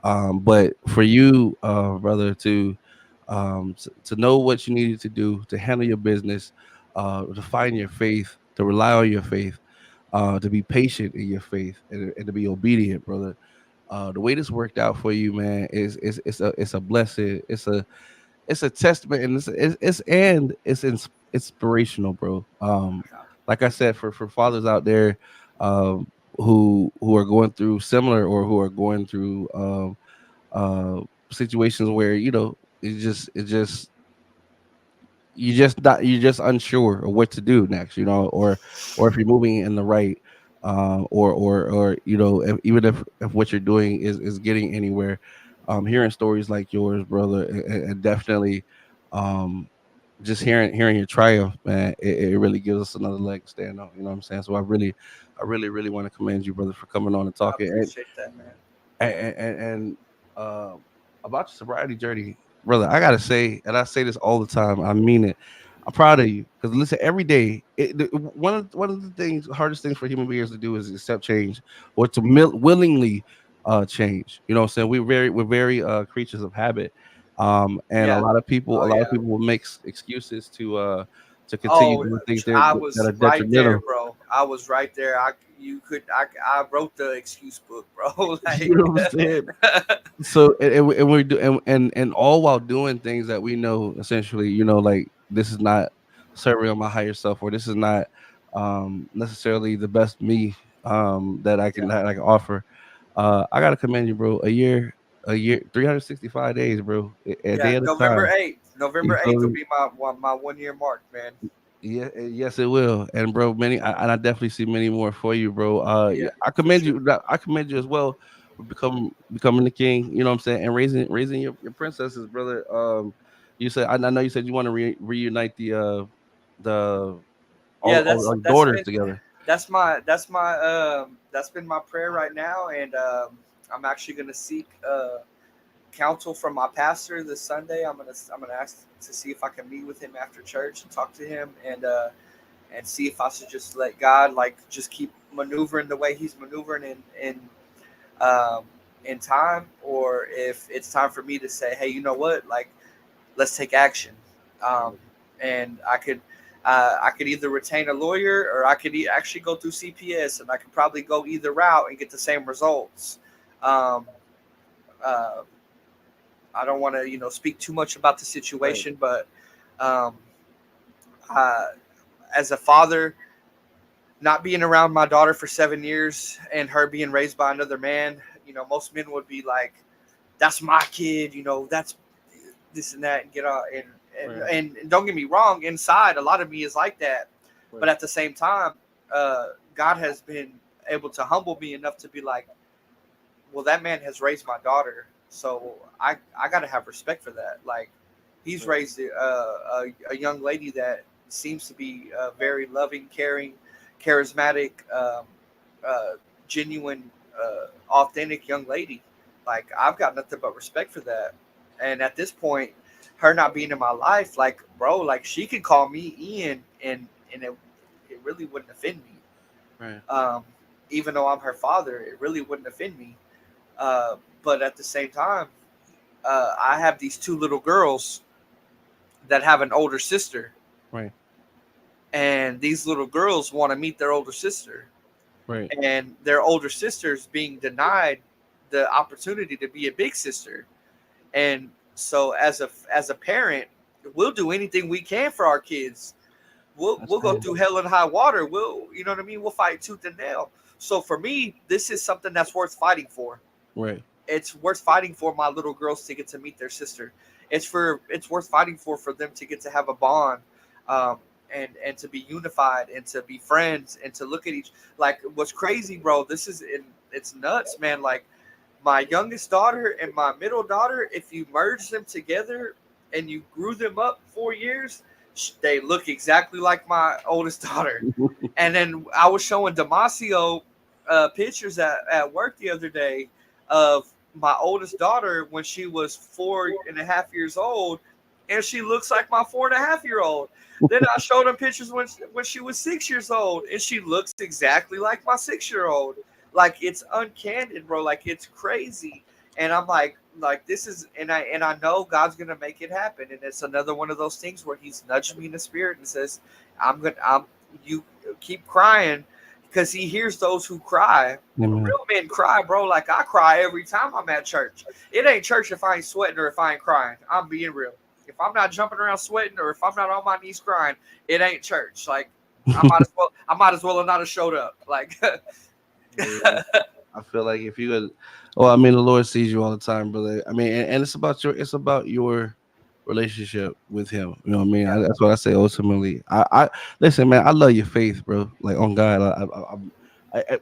But for you, brother, to know what you needed to do to handle your business, to find your faith, to rely on your faith, to be patient in your faith, and to be obedient, brother. The way this worked out for you, man, is it's a blessing. It's a testament, and it's inspirational, bro. Like I said, for fathers out there, who are going through similar or who are going through situations where it just you're just unsure of what to do next, or if you're moving in the right, or even if what you're doing is getting anywhere. Hearing stories like yours, brother, and definitely, um just hearing your triumph, man, it really gives us another leg to stand on. You know what I'm saying? So I really want to commend you, brother, for coming on and I talking. appreciate that, man. And uh, about your sobriety journey, brother, I gotta say, and I say this all the time, I mean it. I'm proud of you because listen, every day, one of the things, hardest things for human beings to do is accept change or to willingly change. You know what I'm saying? We're very creatures of habit, and a Yeah. lot of people Oh a lot of yeah. people will make excuses to continue Oh, doing things I that was are right there, detrimental. bro. I was right there. I wrote the excuse book, bro. You Like, know what I'm saying? So and we're and all while doing things that we know essentially, like this is not serving on my higher self, or this is not necessarily the best me that I can yeah, that I can offer. I gotta commend you, bro. A year, 365 days, bro. A yeah. day at a November time. 8th. You November feel 8th will me? be my 1 year mark, man. Yeah, yes, it will. And bro, and I definitely see many more for you, bro. Yeah, Yeah, I for commend sure. you. I commend you as well for becoming the king. You know what I'm saying, and raising your princesses, brother. You said I know you said you want to reunite the Yeah, all the that's daughters been together. that's been my prayer right now, and I'm actually gonna seek counsel from my pastor this Sunday. I'm gonna ask to see if I can meet with him after church and talk to him, and see if I should just let God like just keep maneuvering the way He's maneuvering um, in time, or if it's time for me to say, hey, you know what, like let's take action. Um, and I could either retain a lawyer or I could actually go through CPS, and I could probably go either route and get the same results. Um, uh, I don't want to speak too much about the Right. situation, but um, uh, as a father, not being around my daughter for 7 years and her being raised by another man, most men would be like, "That's my kid," that's this and that, and get out. Right. And don't get me wrong, inside a lot of me is like that, but Right. at the same time, God has been able to humble me enough to be like, well, that man has raised my daughter, so I got to have respect for that. Like, he's Right. raised a young lady that seems to be a very loving, caring, charismatic, uh, genuine, authentic young lady. Like, I've got nothing but respect for that. And at this point, her not being in my life, like, bro, like, she could call me Ian, and it really wouldn't offend me. Right. Um, Even though I'm her father, it really wouldn't offend me. But at the same time, I have these two little girls that have an older sister, Right. and these little girls want to meet their older sister, Right. and their older sister's being denied the opportunity to be a big sister. And so as a parent, we'll do anything we can for our kids. That's We'll go cool. through hell and high water. We'll, you know what I mean? We'll fight tooth and nail. So for me, this is something that's worth fighting for. Right. It's worth fighting for my little girls to get to meet their sister. It's worth fighting for them to get to have a bond, um, and to be unified and to be friends and to look at each, like, what's crazy, bro. It's nuts, man. Like, my youngest daughter and my middle daughter, if you merge them together and you grew them up 4 years, they look exactly like my oldest daughter. And then I was showing Damasio pictures at work the other day of my oldest daughter when she was 4.5 years old, and she looks like my 4.5 year old. Then I showed him pictures when she was 6 years old, and she looks exactly like my 6 year old. Like, it's uncandid, bro. Like, it's crazy. And I'm like this is, and I know God's gonna make it happen. And it's another one of those things where He's nudged me in the spirit and says, I'm you keep crying, because He hears those who cry. Amen. Real men cry, bro. Like, I cry every time I'm at church. It ain't church if I ain't sweating or if I ain't crying. I'm being real. If I'm not jumping around sweating or if I'm not on my knees crying, it ain't church. Like, I might as well have not have showed up. Like, Yeah. I feel like if you could, well, I mean, the Lord sees you all the time, brother. I mean, and it's about your relationship with Him. You know what I mean? yeah, That's what I say. Ultimately, I listen, man. I love your faith, bro. Like, on God, I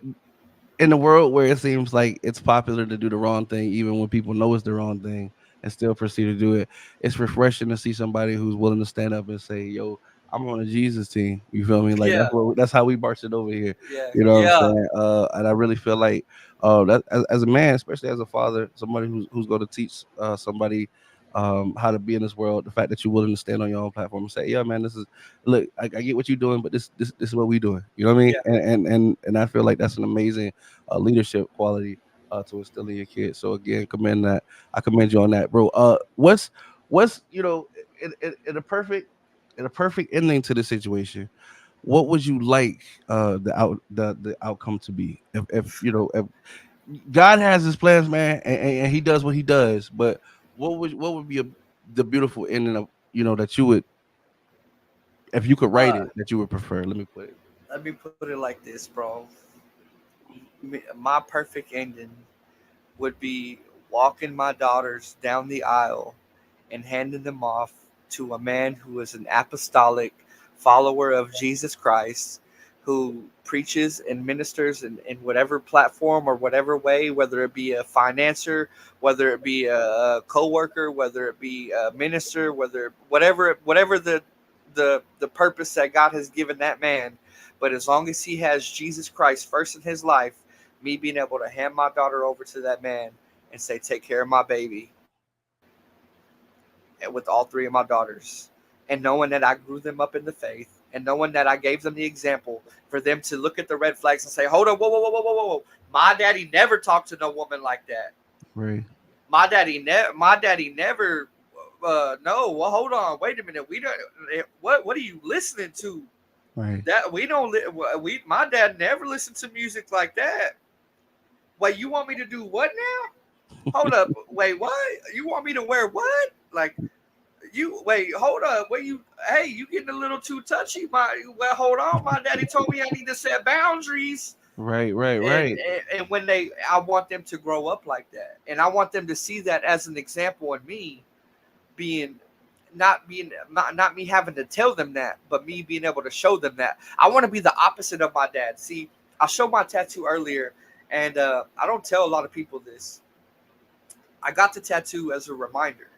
in the world where it seems like it's popular to do the wrong thing, even when people know it's the wrong thing and still proceed to do it, it's refreshing to see somebody who's willing to stand up and say, "Yo, I'm on a Jesus team." You feel me? Like, yeah, that's how we marched it over here. yeah, You know what I'm yeah, saying? And I really feel like, that as a man, especially as a father, somebody who's going to teach somebody how to be in this world, the fact that you're willing to stand on your own platform and say, "Yeah, man, this is look, I get what you're doing, but this is what we doing." You know what I mean? yeah. And I feel like that's an amazing leadership quality to instill in your kids. So again, commend that. I commend you on that, bro. What's in a perfect ending to the situation? What would you like the outcome to be? If God has His plans, man, and He does what He does, but what would be the beautiful ending of that you would, if you could write Uh, it, that you would prefer? Let me put it. Let me put it like this, bro. My perfect ending would be walking my daughters down the aisle and handing them off to a man who is an apostolic follower of Jesus Christ, who preaches and ministers in whatever platform or whatever way, whether it be a financier, whether it be a co-worker, whether it be a minister, whatever the purpose that God has given that man. But as long as he has Jesus Christ first in his life, me being able to hand my daughter over to that man and say, take care of my baby, with all three of my daughters, and knowing that I grew them up in the faith, and knowing that I gave them the example for them to look at the red flags and say, hold on, whoa, whoa, whoa, whoa, whoa, whoa. My daddy never talked to no woman like that. Right, My daddy never, no, well, hold on, wait a minute. We don't, what are you listening to? right, That we don't, my dad never listened to music like that. Wait, you want me to do what now? Hold up. Wait, what? You want me to wear what? Like, you wait, hold up. Wait, hey, you getting a little too touchy. Well, hold on. My daddy told me I need to set boundaries. right, right, And, right, and and when I want them to grow up like that. And I want them to see that as an example in me, being not me having to tell them that, but me being able to show them that. I want to be the opposite of my dad. See, I showed my tattoo earlier, and I don't tell a lot of people this. I got the tattoo as a reminder.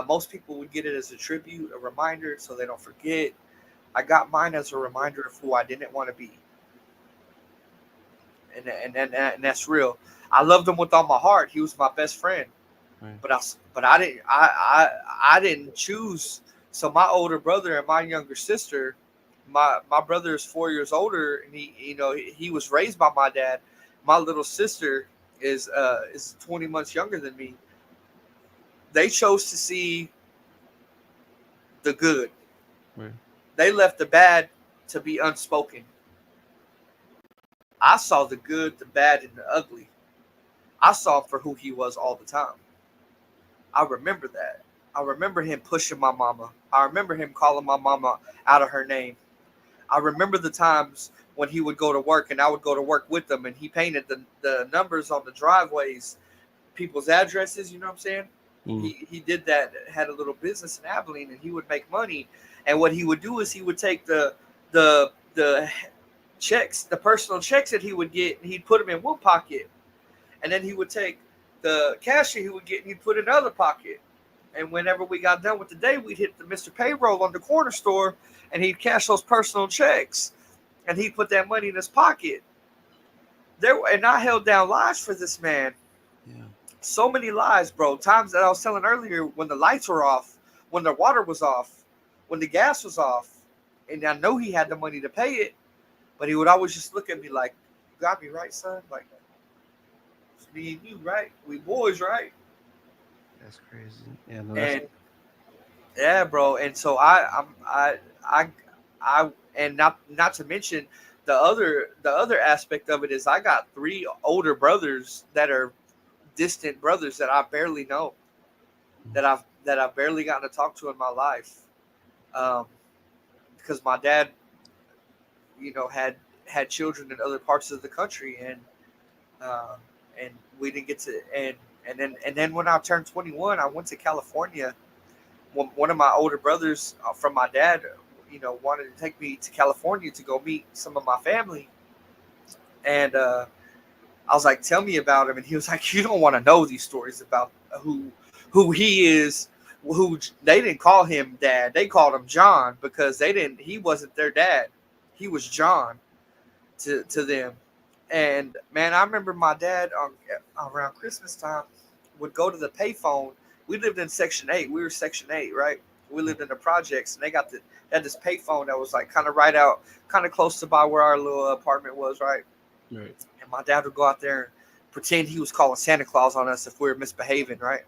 Most people would get it as a tribute, a reminder, so they don't forget. I got mine as a reminder of who I didn't want to be, and that's real. I loved him with all my heart. He was my best friend, right. but I didn't choose. So my older brother and my younger sister, my brother is 4 years older, and he was raised by my dad. My little sister is 20 months younger than me. They chose to see the good. Right. They left the bad to be unspoken. I saw the good, the bad, and the ugly. I saw him for who he was all the time. I remember that. I remember him pushing my mama. I remember him calling my mama out of her name. I remember the times when he would go to work and I would go to work with him, and he painted the numbers on the driveways, people's addresses, you know what I'm saying? Mm. He did that, had a little business in Abilene, and he would make money. And what he would do is he would take the checks, the personal checks that he would get, and he'd put them in one pocket. And then he would take the cash that he would get and he'd put it in another pocket. And whenever we got done with the day, we'd hit the Mr. Payroll on the corner store and he'd cash those personal checks and he'd put that money in his pocket. And I held down lies for this man. Yeah. So many lies, bro. Times that I was telling earlier, when the lights were off, when the water was off, when the gas was off, and I know he had the money to pay it, but he would always just look at me like, "You got me right, son. Like, it's me and you, right? We boys, right?" That's crazy. Yeah, no, And yeah, bro. And so I, and not to mention the other aspect of it is I got three older brothers that are distant brothers that I barely know, that I've barely gotten to talk to in my life, because my dad, had children in other parts of the country, uh, and we didn't get to and then when I turned 21, I went to California. One of my older brothers from my dad, wanted to take me to California to go meet some of my family, and I was like, "Tell me about him," and he was like, "You don't want to know these stories about who he is." Who they didn't call him dad, they called him John, because he wasn't their dad, he was John to them. And man, I remember my dad around Christmas time would go to the payphone. We lived in Section 8. We were Section 8, right? We lived in the projects, and they had this payphone that was like kind of right out, kind of close to by where our little apartment was, right? right. And my dad would go out there and pretend he was calling Santa Claus on us if we were misbehaving, right?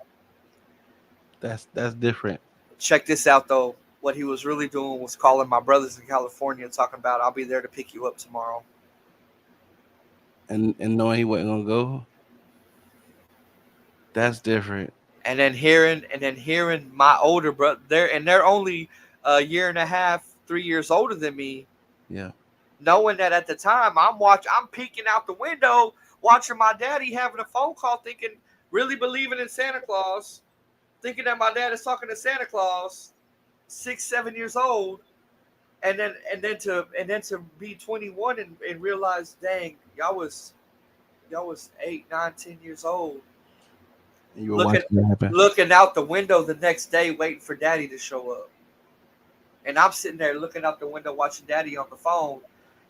That's different. Check this out, though. What he was really doing was calling my brothers in California, talking about, "I'll be there to pick you up tomorrow." And knowing he wasn't gonna go, that's different. And then hearing my older brother there, and they're only a year and a half, 3 years older than me, Yeah. knowing that at the time I'm peeking out the window, watching my daddy having a phone call, thinking, really believing in Santa Claus, thinking that my dad is talking to Santa Claus, 6, 7 years old, and then to be 21 and realize, dang, y'all was 8, 9, 10 years old, And you were looking watching it happen. looking out the window the next day, waiting for daddy to show up. And I'm sitting there looking out the window, watching daddy on the phone,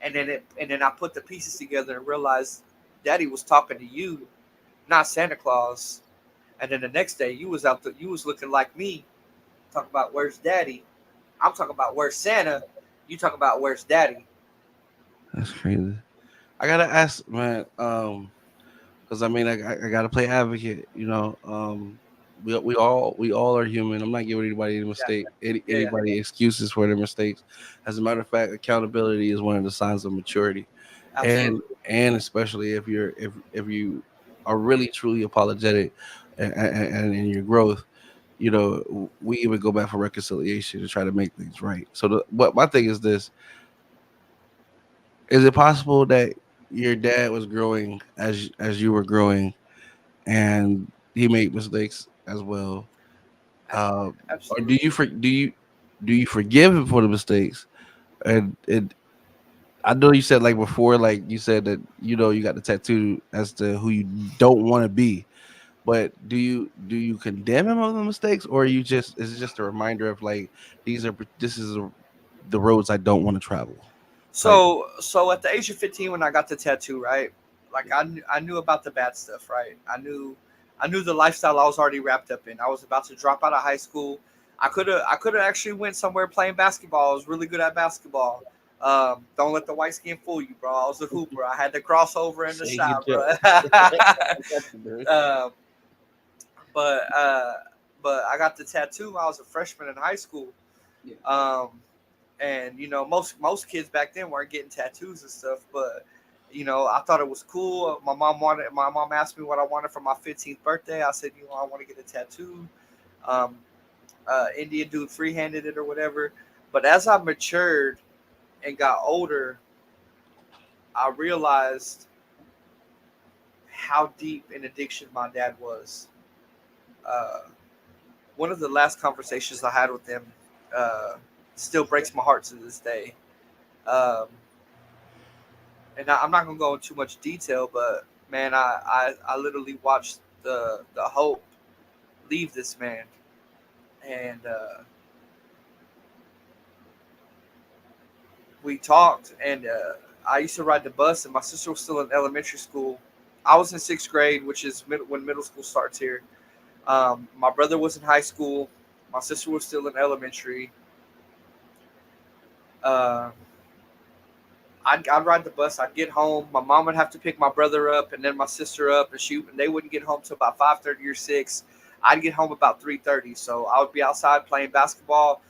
and then I put the pieces together and realized daddy was talking to you, not Santa Claus. And then the next day, you was looking like me, talking about, "Where's daddy?" I'm talking about, "Where's Santa?" You talking about, "Where's daddy?" That's crazy. I gotta ask, man. Because I mean, I gotta play advocate. We all are human. I'm not giving anybody any Yeah, mistake, yeah, yeah. anybody excuses for their mistakes. As a matter of fact, accountability is one of the signs of maturity, and Absolutely. and especially if you are really truly apologetic and in your growth. We even go back for reconciliation to try to make things right. So, what my thing is this: is it possible that your dad was growing as you were growing, and he made mistakes as well? Or Absolutely. do you forgive him for the mistakes? And I know you said, like before, like you said that you got the tattoo as to who you don't want to be. But do you condemn him on the mistakes, or you just is it just a reminder of like this is the roads I don't want to travel type? So at the age of 15, when I got the tattoo, right? Like I knew about the bad stuff, right? I knew the lifestyle I was already wrapped up in. I was about to drop out of high school. I could have actually went somewhere playing basketball. I was really good at basketball. Don't let the white skin fool you, bro. I was a hooper. I had the crossover in the Say good shot, job. bro. um, but uh, but I got the tattoo when I was a freshman in high school, Yeah. Um, and most kids back then weren't getting tattoos and stuff, but I thought it was cool. My mom asked me what I wanted for my 15th birthday. I said, I want to get a tattoo. Um, Indian dude free-handed it or whatever. But as I matured and got older, I realized how deep in addiction my dad was. Uh, One of the last conversations I had with him uh, still breaks my heart to this day. Um, and I'm not gonna go into too much detail, but man, I literally watched the hope leave this man, and we talked, and I used to ride the bus, and my sister was still in elementary school. I was in sixth grade, which is when middle school starts here. My brother was in high school. My sister was still in elementary. Uh, I'd ride the bus. I'd get home. My mom would have to pick my brother up and then my sister up, and they wouldn't get home till about 5:30 or 6. I'd get home about 3:30. So I would be outside playing basketball,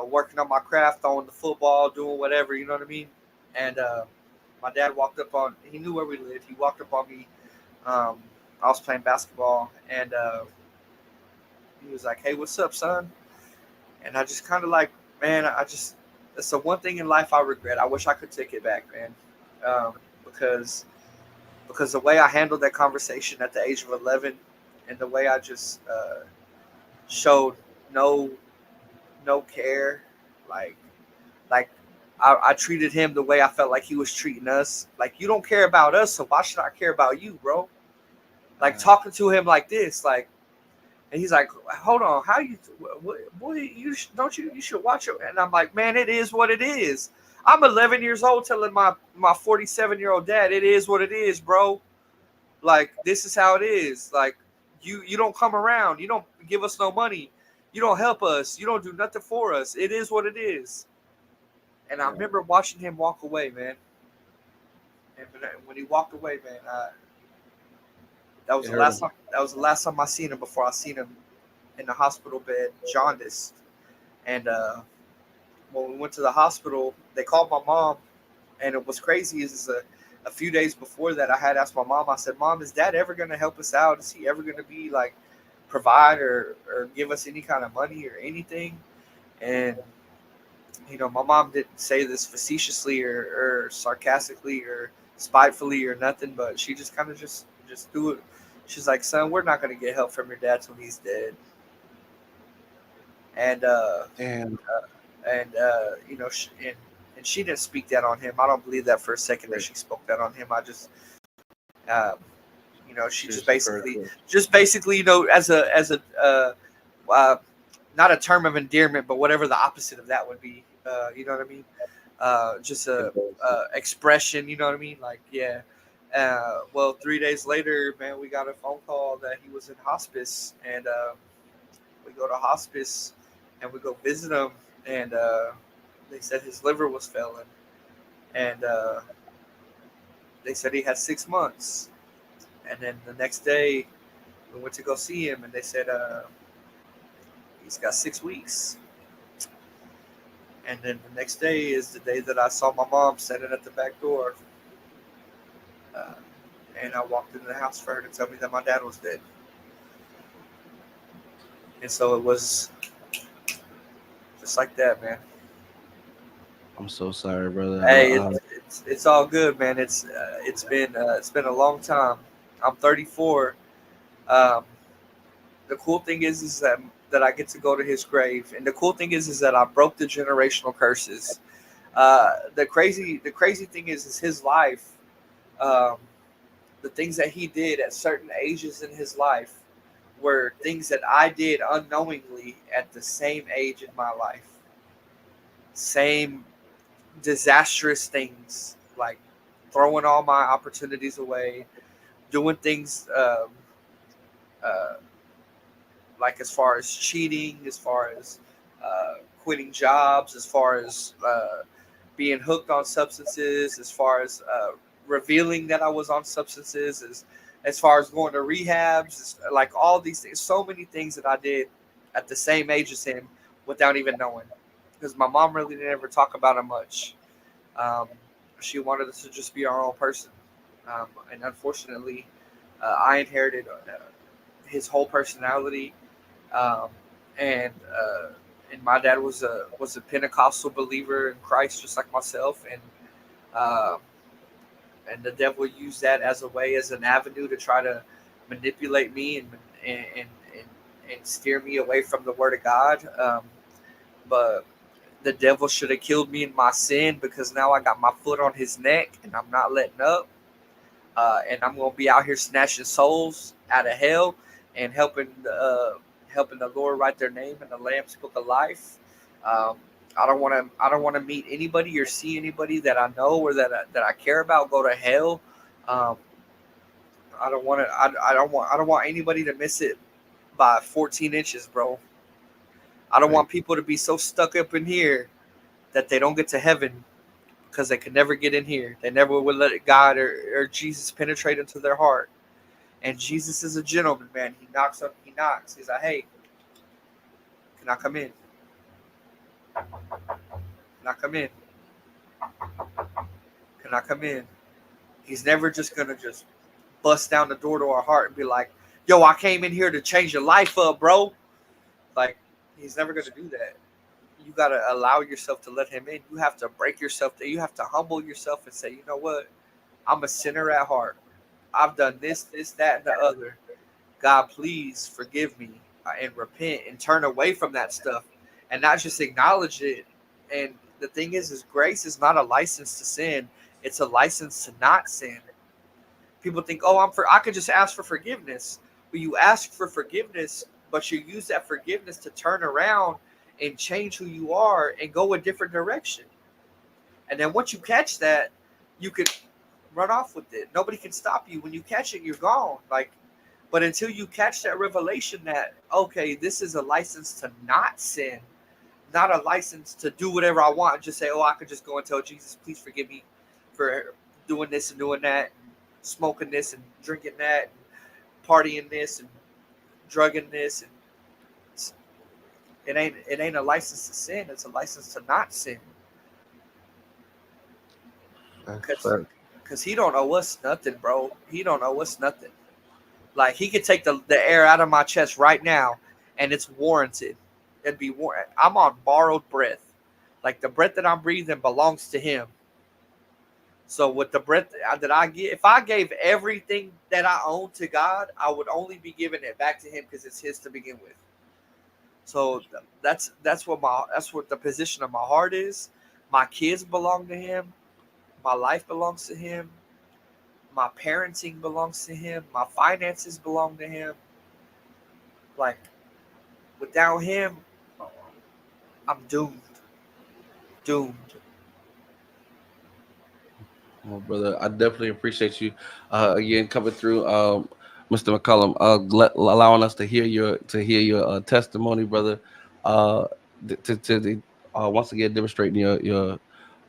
working on my craft, throwing the football, doing whatever. You know what I mean? And my dad walked up on. He knew where we lived. He walked up on me. Um, I was playing basketball, and he was like, "Hey, what's up, son?" And I just kind of like, man, it's the one thing in life I regret. I wish I could take it back, man, um, because the way I handled that conversation at the age of 11, and the way I just showed no care, like like I treated him the way I felt like he was treating us. Like, you don't care about us, so why should I care about you, bro? Like, Right. talking to him like this, like. And he's like, "Hold on, how you, boy? Don't you? You should watch it." And I'm like, "Man, it is what it is." I'm 11 years old, telling my 47-year-old dad, "It is what it is, bro. Like, this is how it is. Like, you don't come around, you don't give us no money, you don't help us, you don't do nothing for us. It is what it is." And I remember watching him walk away, man. And when he walked away, man, that was It the hurt last him. time. That was the last time I seen him before I seen him in the hospital bed, jaundiced. And when we went to the hospital, they called my mom, and it was crazy. Is a few days before that, I had asked my mom. I said, "Mom, is Dad ever going to help us out? Is he ever going to be like provide or give us any kind of money or anything?" And my mom didn't say this facetiously or sarcastically or spitefully or nothing, but she just kind of just threw it. She's like, "Son, we're not going to get help from your dad till he's dead." And And and she didn't speak that on him. I don't believe that for a second that right. she spoke that on him. I just, um, she She just just referred basically, to it. as a uh, not a term of endearment, but whatever the opposite of that would be. You know what I mean? Just a expression. You know what I mean? Like, yeah. Well, 3 days later, man, we got a phone call that he was in hospice, and we go to hospice and we go visit him, and they said his liver was failing, and they said he had 6 months. And then the next day, we went to go see him, and they said he's got 6 weeks. And then the next day is the day that I saw my mom standing at the back door, uh, and I walked into the house for her to tell me that my dad was dead. And so it was just like that, man. I'm so sorry, brother. Hey, it's all good, man. It's been a long time. I'm 34. Um, the cool thing is that I get to go to his grave, and the cool thing is that I broke the generational curses. The crazy thing is his life. Um, the things that he did at certain ages in his life were things that I did unknowingly at the same age in my life. Same disastrous things, like throwing all my opportunities away, doing things uh, like as far as cheating, as far as quitting jobs, as far as being hooked on substances, as far as revealing that I was on substances, as far as going to rehabs, like all these things, so many things that I did at the same age as him without even knowing. because my mom really didn't ever talk about him much. Um, she wanted us to just be our own person, and unfortunately, I inherited his whole personality, um, and and my dad was a Pentecostal believer in Christ, just like myself, uh, and the devil used that as a way, as an avenue to try to manipulate me and and, and, and steer me away from the Word of God. But the devil should have killed me in my sin, because now I got my foot on his neck and I'm not letting up. And I'm gonna be out here snatching souls out of hell and helping the Lord write their name in the Lamb's Book of Life. Um, I don't want to meet anybody or see anybody that I know or that I care about go to hell. Um, I don't want to. I don't want anybody to miss it by 14 inches, bro. I don't Right. want people to be so stuck up in here that they don't get to heaven because they could never get in here. They never would let God or Jesus penetrate into their heart. And Jesus is a gentleman, man. He knocks up. He knocks. He's like, "Hey, can I come in? Can I come in? Can I come in?" He's never just gonna just bust down the door to our heart and be like, "Yo, I came in here to change your life up, bro." Like, he's never gonna do that. You gotta allow yourself to let him in. You have to break yourself. You have to humble yourself and say, "You know what? I'm a sinner at heart. I've done this, that, and the other. God, please forgive me and repent and turn away from that stuff and not just acknowledge it." And the thing is grace is not a license to sin. It's a license to not sin. People think, "Oh, I could just ask for forgiveness." But you ask for forgiveness, but you use that forgiveness to turn around and change who you are and go a different direction. And then once you catch that, you could run off with it. Nobody can stop you. When you catch it, you're gone. Like, but until you catch that revelation that, okay, this is a license to not sin, not a license to do whatever I want and just say, "Oh, I could just go and tell Jesus, please forgive me for doing this and doing that, and smoking this and drinking that, and partying this and drugging this." And it ain't a license to sin. It's a license to not sin. That's Cause, fact. Cause he don't owe us nothing, bro. He don't owe us nothing. Like, he could take the air out of my chest right now, and it's warranted. It'd be I'm on borrowed breath. Like, the breath that I'm breathing belongs to him. So with the breath that I get, if I gave everything that I own to God, I would only be giving it back to him because it's his to begin with. So that's what the position of my heart is. My kids belong to him. My life belongs to him. My parenting belongs to him. My finances belong to him. Like, without him, I'm doomed. Doomed. Well, brother, I definitely appreciate you again coming through, Mr. McCallum, allowing us to hear your testimony, brother. Uh, once again demonstrating your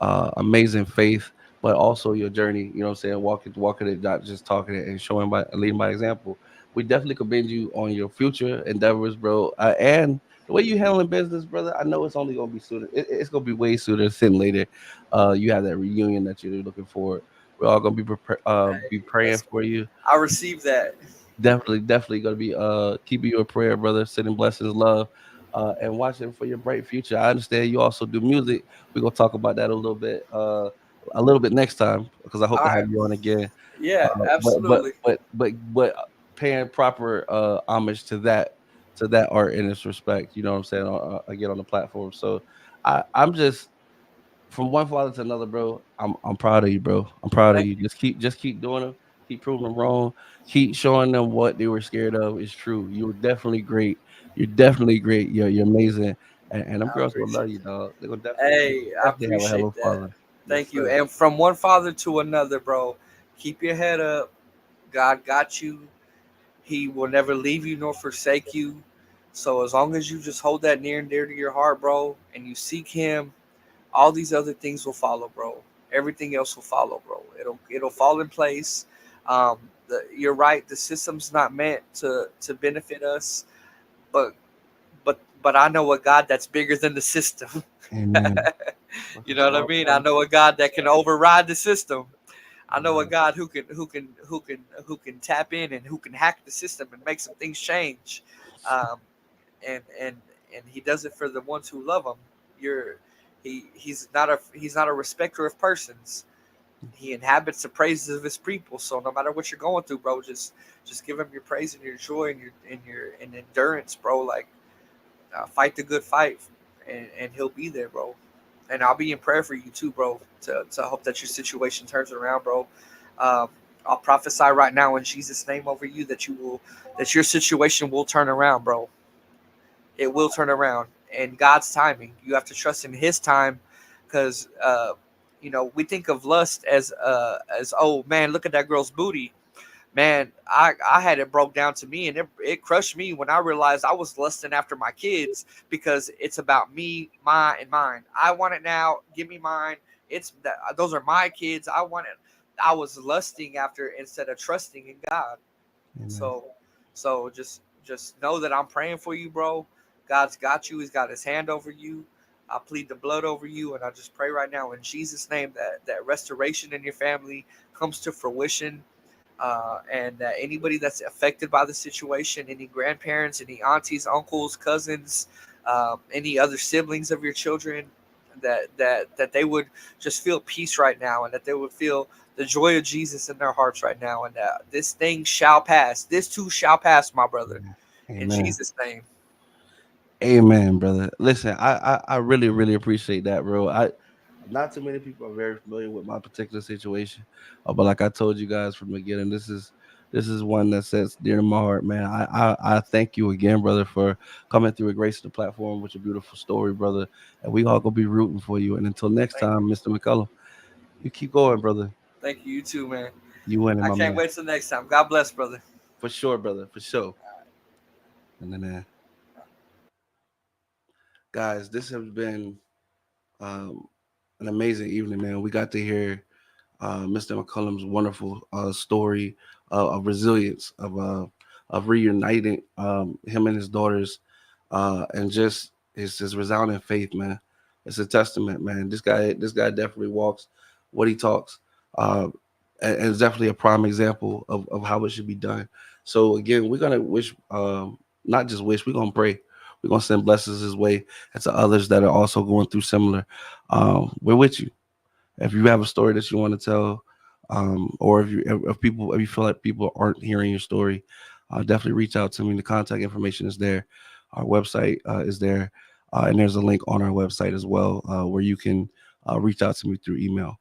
amazing faith, but also your journey. You know what I'm saying? Walking it, not just talking it, and showing by leading by example. We definitely commend you on your future endeavors, bro, and the way you handling business, brother. I know it's only gonna be sooner. It's gonna be way sooner than later. You have that reunion that you're looking for. We're all gonna be Hey, praying for you. I received that. Definitely gonna be keeping you in prayer, brother. Sending blessings, love, and watching for your bright future. I understand you also do music. We're gonna talk about that a little bit next time because I hope All to have right. you on again. Yeah, But absolutely. paying proper homage to that art in its respect. You know what I'm saying? Again on the platform. So I'm just from one father to another, bro. I'm proud of you, bro. I'm proud of Thank you. you. Just keep doing them. Keep proving them wrong. Keep showing them what they were scared of is true. You were definitely great. You're definitely great. You're amazing. And them I girls will love appreciate you, that. dog. They Hey, I definitely have a hell appreciate of a that. father. Yes, Thank you. sir. And from one father to another, bro, keep your head up. God got you. He will never leave you nor forsake you. So as long as you just hold that near and dear to your heart, bro, and you seek him, all these other things will follow, bro. Everything else will follow, bro. It'll fall in place. You're right. The system's not meant to benefit us, but but but I know a God that's bigger than the system. Amen. You know what I mean? I know a God that can override the system. I know a God who can tap in and who can hack the system and make some things change. Um, and and and he does it for the ones who love him. You're he's not a respecter of persons. He inhabits the praises of his people. So no matter what you're going through, bro, just give him your praise and your joy and endurance, bro. Like fight the good fight, and he'll be there, bro. And I'll be in prayer for you too, bro. To hope that your situation turns around, bro. Um, I'll prophesy right now in Jesus' name over you that your situation will turn around, bro. It will turn around, and God's timing. You have to trust in His time, because we think of lust as oh man, look at that girl's booty. Man, I had it broke down to me, and it crushed me when I realized I was lusting after my kids, because it's about me, mine, and mine. I want it now. Give me mine. Those are my kids. I want it. I was lusting after instead of trusting in God. Amen. So just know that I'm praying for you, bro. God's got you. He's got His hand over you. I plead the blood over you, and I just pray right now in Jesus' name that restoration in your family comes to fruition. And anybody that's affected by the situation, any grandparents, any aunties, uncles, cousins, any other siblings of your children, that they would just feel peace right now, and that they would feel the joy of Jesus in their hearts right now, and that this thing shall pass. This too shall pass, my brother. Amen. In Jesus' name. Amen, brother. Listen, I really, really appreciate that, bro. Not too many people are very familiar with my particular situation, but like I told you guys from the beginning, this is one that sits dear to my heart, man. I thank you again, brother, for coming through and gracing the platform with your beautiful story, brother. And we all gonna be rooting for you. And until next time, Mr. McCallum, you keep going, brother. Thank you too, man. You winning, I my can't man. wait till next time. God bless, brother. For sure, brother. For sure. And then, guys, this has been an amazing evening, man. We got to hear Mr. McCallum's wonderful story of resilience, of reuniting him and his daughters, and just his resounding faith, man. It's a testament, man. This guy definitely walks what he talks, and it's definitely a prime example of how it should be done. So again, we're gonna wish, not just wish, we're gonna pray. We're gonna send blessings his way and to others that are also going through similar. We're with you. If you have a story that you want to tell, or if you feel like people aren't hearing your story, definitely reach out to me. The contact information is there. Our website is there, and there's a link on our website as well where you can reach out to me through email.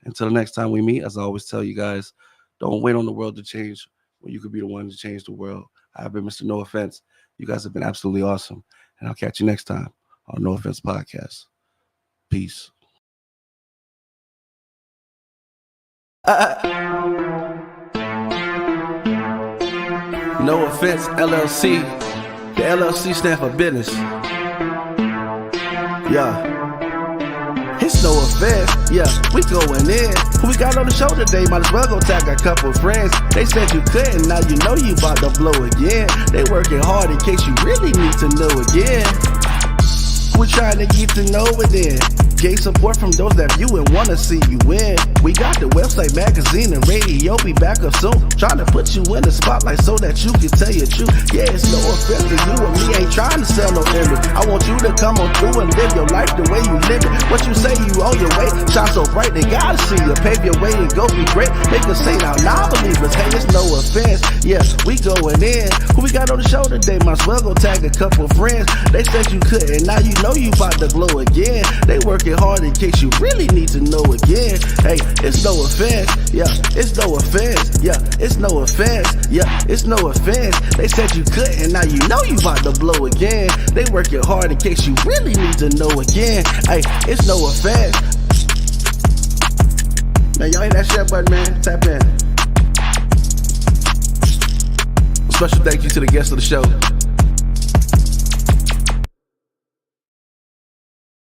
Until the next time we meet, as I always tell you guys, don't wait on the world to change when you could be the one to change the world. I've been Mr. No Offense. You guys have been absolutely awesome, and I'll catch you next time on No Offense Podcast. Peace. No Offense LLC. The LLC stand for business. Yeah. It's no offense, yeah, we going in. Who we got on the show today? Might as well go tag a couple friends. They said you couldn't, now you know you about to blow again. They working hard in case you really need to know again. We're trying to get to know it then. Gain support from those that view and wanna see you win. We got the website, magazine, and radio. Be back up soon. Trying to put you in the spotlight so that you can tell your truth. Yeah, it's no offense to you and me. Ain't trying to sell no image. I want you to come on through and live your life the way you live it. What you say you on your way? Shine so bright they gotta see you. Pave your way and go be great. Make us say now, non-believers. Hey, it's no offense. Yeah, we going in. Who we got on the show today? Might as well go tag a couple friends. They said you couldn't. Now you know you about to glow again. They working hard in case you really need to know again. Hey, it's no offense. Yeah, it's no offense. Yeah, it's no offense. Yeah, it's no offense. They said you couldn't. Now you know you about to blow again. They working hard in case you really need to know again. Hey, it's no offense. Man, y'all hit that share button, man. Tap in. Special thank you to the guests of the show.